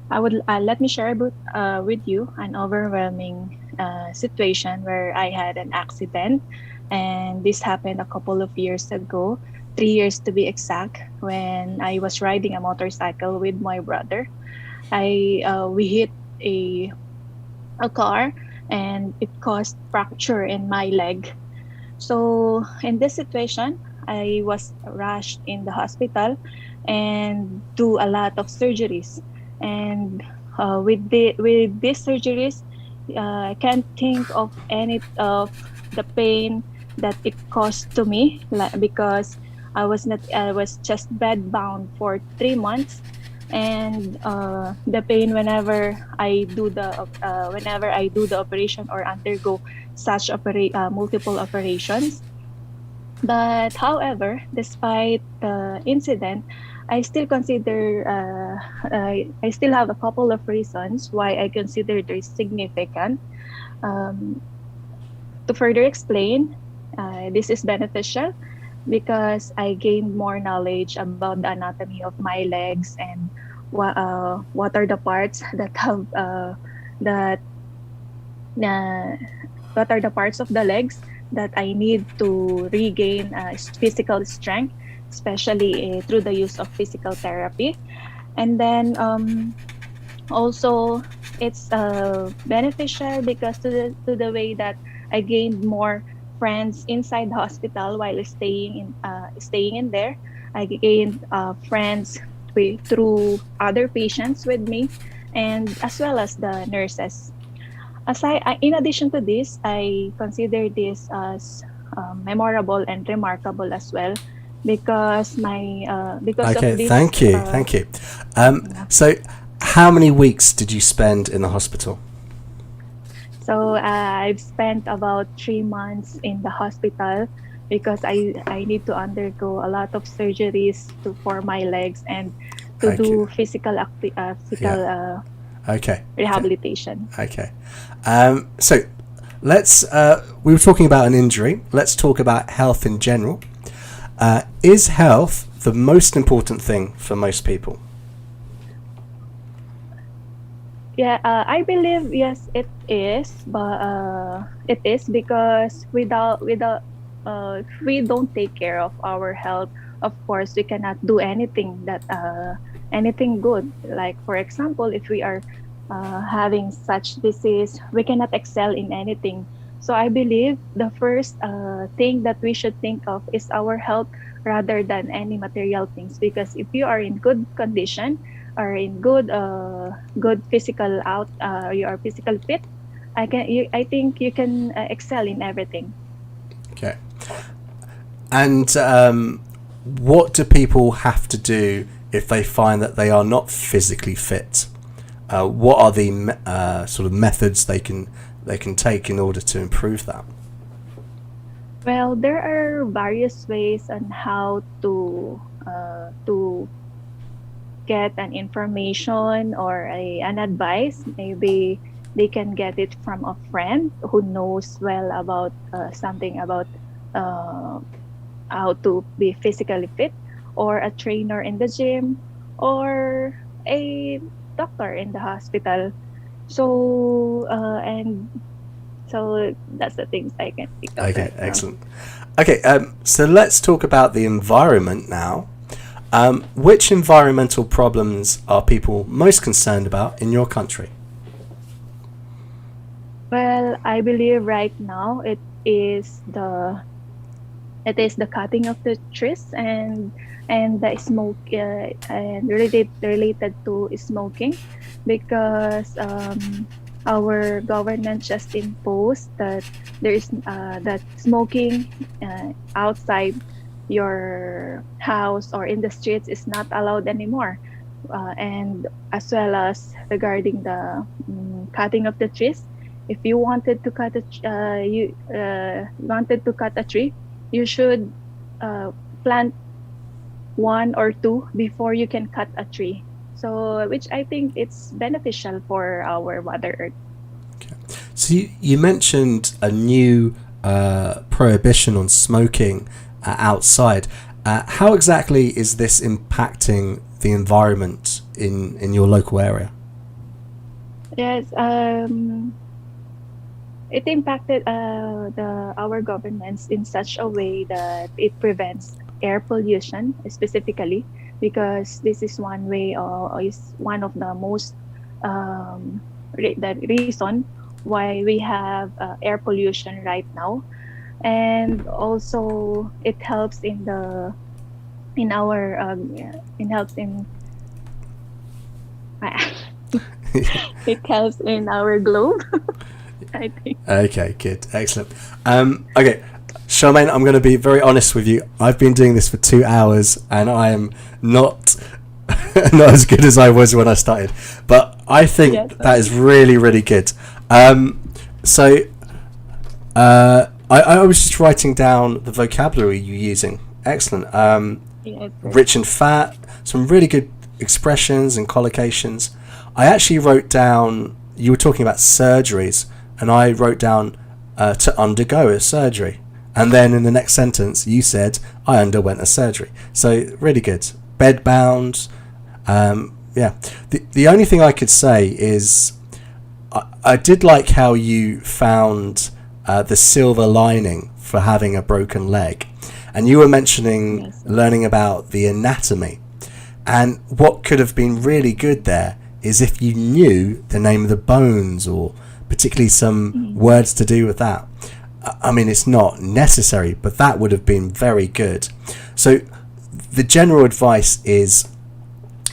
I would let me share with you an overwhelming situation where I had an accident, and this happened a couple of years ago, 3 years to be exact, when I was riding a motorcycle with my brother. We hit a car, and it caused fracture in my leg. So in this situation, I was rushed in the hospital and do a lot of surgeries. And with these surgeries, I can't think of any of the pain that it caused to me, because I was just bedbound for 3 months. And the pain whenever I do the operation or undergo such multiple operations. But however, despite the incident, I still consider I still have a couple of reasons why I consider this significant. Um, to further explain, this is beneficial because I gained more knowledge about the anatomy of my legs and what are the parts that have that uh, what are the parts of the legs that I need to regain physical strength, especially through the use of physical therapy. And then also it's beneficial because to the way that I gained more friends inside the hospital while staying in there. I gained friends through other patients with me, and as well as the nurses. In addition to this, I consider this as memorable and remarkable as well because of Okay, this. thank you. So, how many weeks did you spend in the hospital? So I've spent about 3 months in the hospital because I need to undergo a lot of surgeries for my legs and to do physical Okay. rehabilitation. Okay. So let's. We were talking about an injury. Let's talk about health in general. Is health the most important thing for most people? Yeah, I believe yes, it is, but it is because if we don't take care of our health, of course we cannot do anything good. Like for example, if we are having such disease, we cannot excel in anything. So I believe the first thing that we should think of is our health rather than any material things. Because if you are in good condition or in good physical you are physical fit, I think you can excel in everything. Okay. And what do people have to do if they find that they are not physically fit? What are the sort of methods they can take in order to improve that? Well, there are various ways on how to get an information or an advice. Maybe they can get it from a friend who knows well about something about how to be physically fit, or a trainer in the gym, or a doctor in the hospital. So and so that's the things I can think of. Okay, excellent. Okay, so let's talk about the environment now. Which environmental problems are people most concerned about in your country? Well, I believe right now it is the cutting of the trees and the smoke and related to smoking, because our government just imposed that there is that smoking outside your house or in the streets is not allowed anymore, and as well as regarding the cutting of the trees. If you wanted to cut a tree, you should plant one or two before you can cut a tree. So, which I think it's beneficial for our Mother Earth. Okay. So you mentioned a new prohibition on smoking outside. How exactly is this impacting the environment in your local area? Yes, it impacted our governments in such a way that it prevents air pollution specifically, because this is one way or is one of the most the reason why we have air pollution right now. And also it helps in our it helps in it helps in our globe. I think. Okay, good, excellent. Okay, Charmaine, I'm going to be very honest with you. I've been doing this for 2 hours, and I am not not as good as I was when I started. But I think that is really, really good. So I I was just writing down the vocabulary you're using. Excellent. Yes, sir. Rich and fat, some really good expressions and collocations. I actually wrote down, you were talking about surgeries, and I wrote down to undergo a surgery. And then in the next sentence, you said, I underwent a surgery. So really good. Bedbound. Yeah. The only thing I could say is I did like how you found the silver lining for having a broken leg. And you were mentioning learning about the anatomy. And what could have been really good there is if you knew the name of the bones, or particularly some words to do with that. I mean, it's not necessary, but that would have been very good. So the general advice is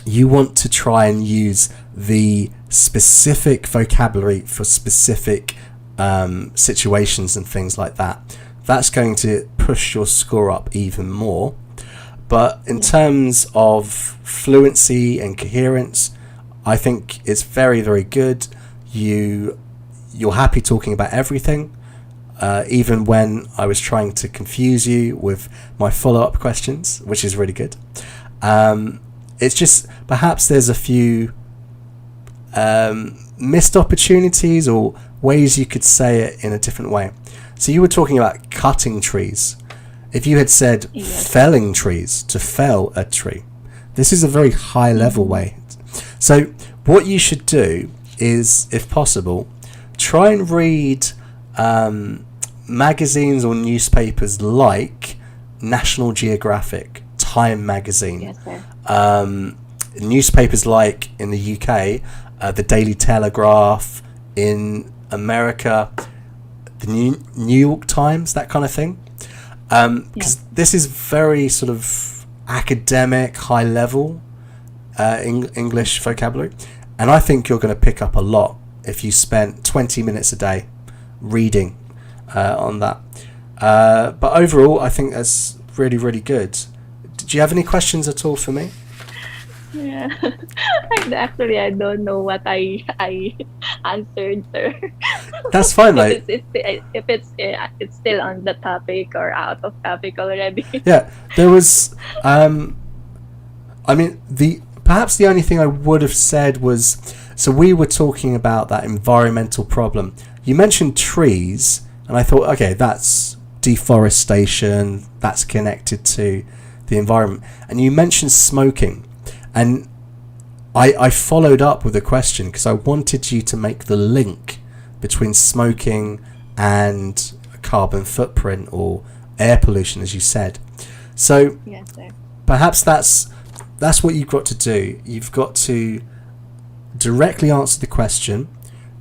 you want to try and use the specific vocabulary for specific situations and things like that. That's going to push your score up even more. But in terms of fluency and coherence, I think it's very, very good. You're happy talking about everything, even when I was trying to confuse you with my follow-up questions, which is really good. It's just perhaps there's a few missed opportunities or ways you could say it in a different way. So you were talking about cutting trees. If you had said felling trees, to fell a tree, this is a very high level way. So what you should do is, if possible, try and read magazines or newspapers like National Geographic, Time magazine. Yes, sir. Newspapers like in the UK, the Daily Telegraph, in America, the New York Times, that kind of thing. Because this is very sort of academic, high level English vocabulary. And I think you're going to pick up a lot if you spent 20 minutes a day reading on that. But overall, I think that's really, really good. Did you have any questions at all for me? Yeah. Actually, I don't know what I answered, sir. That's fine, mate. If it's still on the topic or out of topic already. Yeah, there was. I mean, perhaps the only thing I would have said was, so we were talking about that environmental problem. You mentioned trees, and I thought, okay, that's deforestation. That's connected to the environment. And you mentioned smoking. And I followed up with a question because I wanted you to make the link between smoking and carbon footprint or air pollution, as you said. So Yes, sir. perhaps that's what you've got to do. You've got to directly answer the question,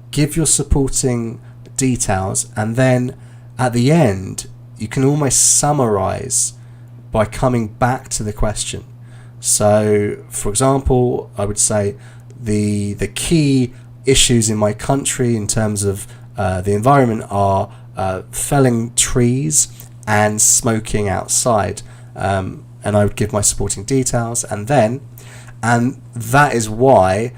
give your supporting details, and then at the end you can almost summarize by coming back to the question. So, for example, I would say the key issues in my country in terms of the environment are felling trees and smoking outside. And I would give my supporting details, and that is why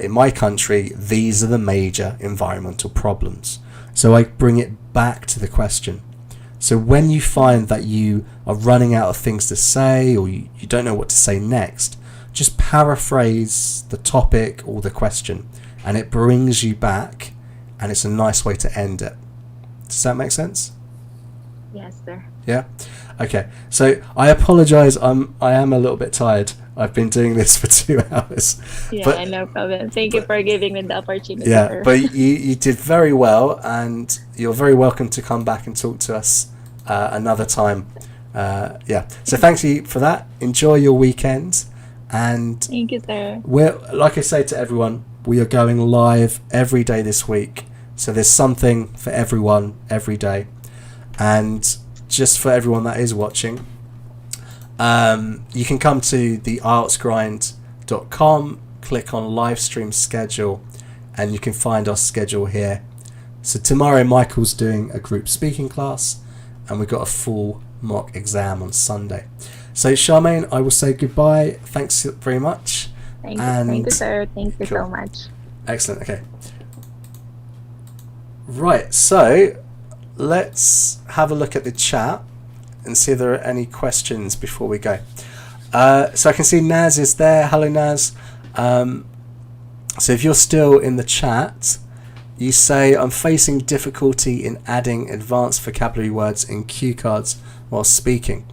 in my country these are the major environmental problems. So I bring it back to the question. So when you find that you are running out of things to say, or you don't know what to say next, just paraphrase the topic or the question, and it brings you back, and it's a nice way to end it. Does that make sense? Yes, sir. Yeah? Okay. So I apologize, I am a little bit tired. I've been doing this for 2 hours. Yeah, no problem. Thank you for giving me the opportunity. Yeah, sir. but you did very well, and you're very welcome to come back and talk to us another time. Yeah. So thank you for that. Enjoy your weekend, and Thank you, sir. we're, like I say to everyone, we are going live every day this week. So there's something for everyone every day, and just for everyone that is watching, you can come to the IELTSGrind.com, click on live stream schedule, and you can find our schedule here. So tomorrow Michael's doing a group speaking class, and we've got a full mock exam on Sunday. So Charmaine, I will say goodbye. Thanks very much. Thank And- you, sir. Thank you Cool. so much. Excellent. Okay. Right. So let's have a look at the chat and see if there are any questions before we go. So I can see Naz is there. Hello, Naz. So if you're still in the chat, you say, I'm facing difficulty in adding advanced vocabulary words in cue cards while speaking.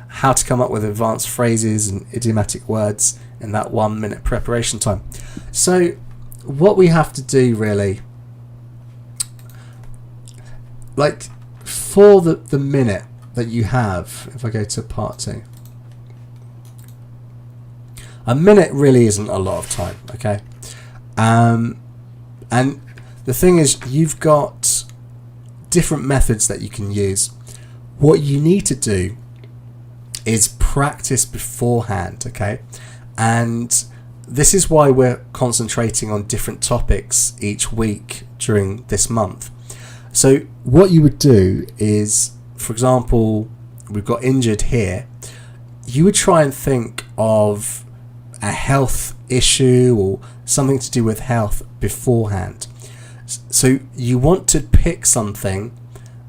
How to come up with advanced phrases and idiomatic words in that 1 minute preparation time. So what we have to do really, like for the minute that you have, if I go to part 2, a minute really isn't a lot of time, okay? And the thing is, you've got different methods that you can use. What you need to do is practice beforehand, okay? And this is why we're concentrating on different topics each week during this month. So what you would do is, for example, we've got injured here. You would try and think of a health issue or something to do with health beforehand. So you want to pick something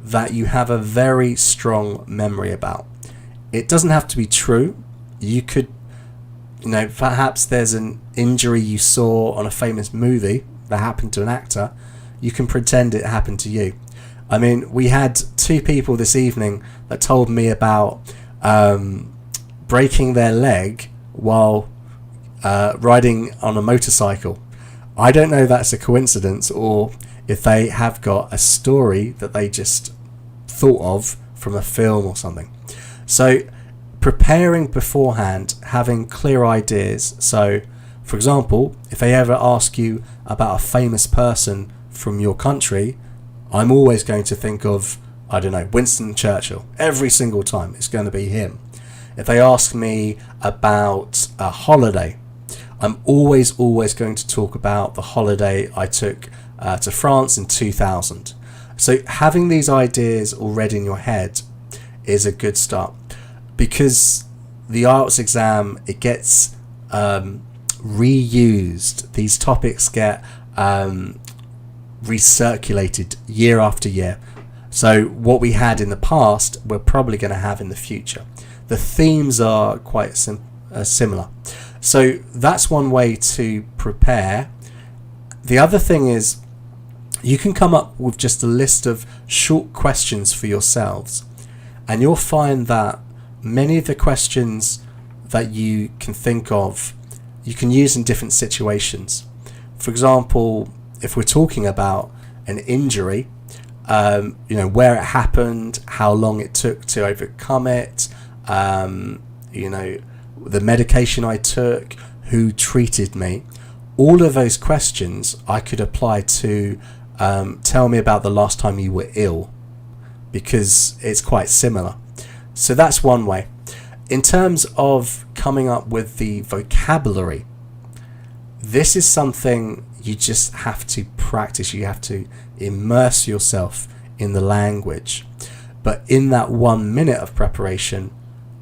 that you have a very strong memory about. It doesn't have to be true. You could, perhaps there's an injury you saw on a famous movie that happened to an actor. You can pretend it happened to you. I mean, we had 2 people this evening that told me about breaking their leg while riding on a motorcycle. I don't know if that's a coincidence or if they have got a story that they just thought of from a film or something. So preparing beforehand, having clear ideas. So for example, if they ever ask you about a famous person from your country, I'm always going to think of, I don't know, Winston Churchill. Every single time it's going to be him. If they ask me about a holiday, I'm always going to talk about the holiday I took to France in 2000. So having these ideas already in your head is a good start, because the IELTS exam, it gets reused. These topics get recirculated year after year. So what we had in the past, we're probably going to have in the future. The themes are quite similar. So that's one way to prepare. The other thing is, you can come up with just a list of short questions for yourselves, and you'll find that many of the questions that you can think of, you can use in different situations. For example, if we're talking about an injury, where it happened, how long it took to overcome it, the medication I took, who treated me, all of those questions I could apply to tell me about the last time you were ill, because it's quite similar. So that's one way. In terms of coming up with the vocabulary, this is something you just have to practice. You have to immerse yourself in the language. But in that 1 minute of preparation,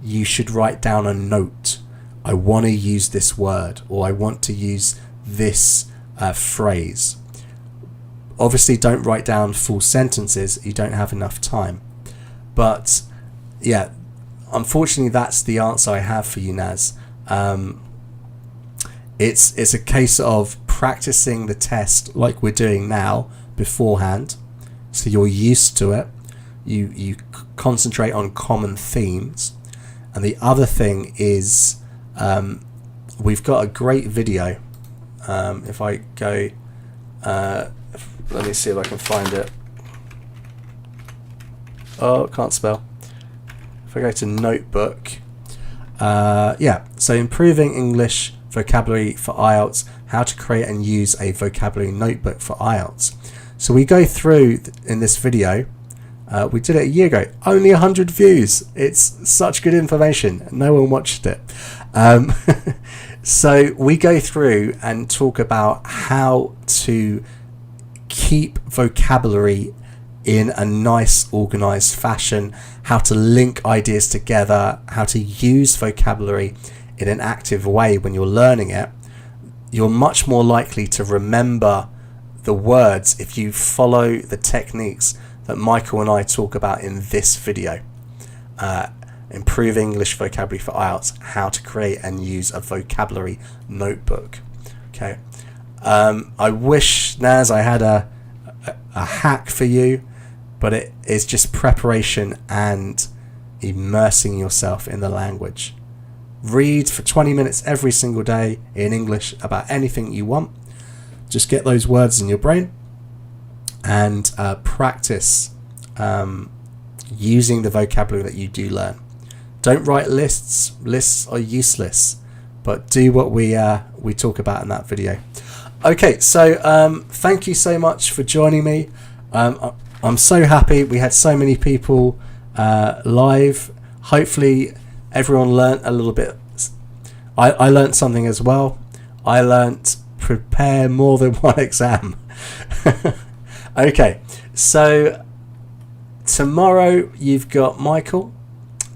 you should write down a note. I want to use this word, or I want to use this phrase. Obviously, don't write down full sentences. You don't have enough time. But yeah, unfortunately, that's the answer I have for you, Naz. It's a case of practicing the test like we're doing now beforehand, so you're used to it. You concentrate on common themes. And the other thing is, we've got a great video. If I go, let me see if I can find it. Oh, can't spell. If I go to notebook, so improving English vocabulary for IELTS, how to create and use a vocabulary notebook for IELTS. So we go through in this video. We did it a year ago. Only 100 views. It's such good information. No one watched it. So we go through and talk about how to keep vocabulary in a nice, organized fashion, how to link ideas together, how to use vocabulary in an active way when you're learning it. You're much more likely to remember the words if you follow the techniques that Michael and I talk about in this video. Improve English vocabulary for IELTS, how to create and use a vocabulary notebook. Okay. I wish, Naz, I had a hack for you, but it is just preparation and immersing yourself in the language. Read for 20 minutes every single day in English about anything you want. Just get those words in your brain and practice using the vocabulary that you do learn. Don't write lists. Lists are useless, but do what we talk about in that video. Okay, so thank you so much for joining me. I'm so happy we had so many people live. Hopefully everyone learnt a little bit. I learnt something as well. I learnt prepare more than one exam. Okay, so tomorrow you've got Michael.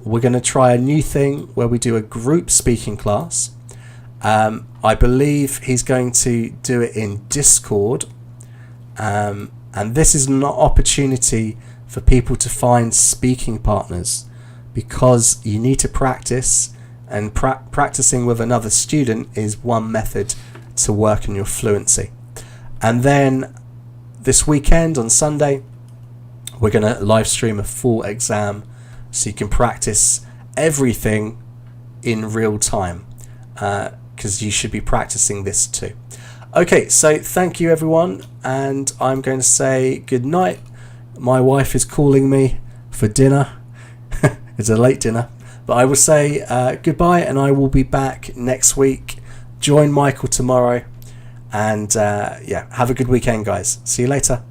We're going to try a new thing where we do a group speaking class. I believe he's going to do it in Discord. And this is an opportunity for people to find speaking partners, because you need to practice, and practicing with another student is one method to work on your fluency. And then this weekend on Sunday, we're going to live stream a full exam so you can practice everything in real time, because you should be practicing this too. Okay, so thank you everyone, and I'm going to say good night. My wife is calling me for dinner. It's a late dinner, but I will say goodbye, and I will be back next week. Join Michael tomorrow, and yeah, have a good weekend, guys. See you later.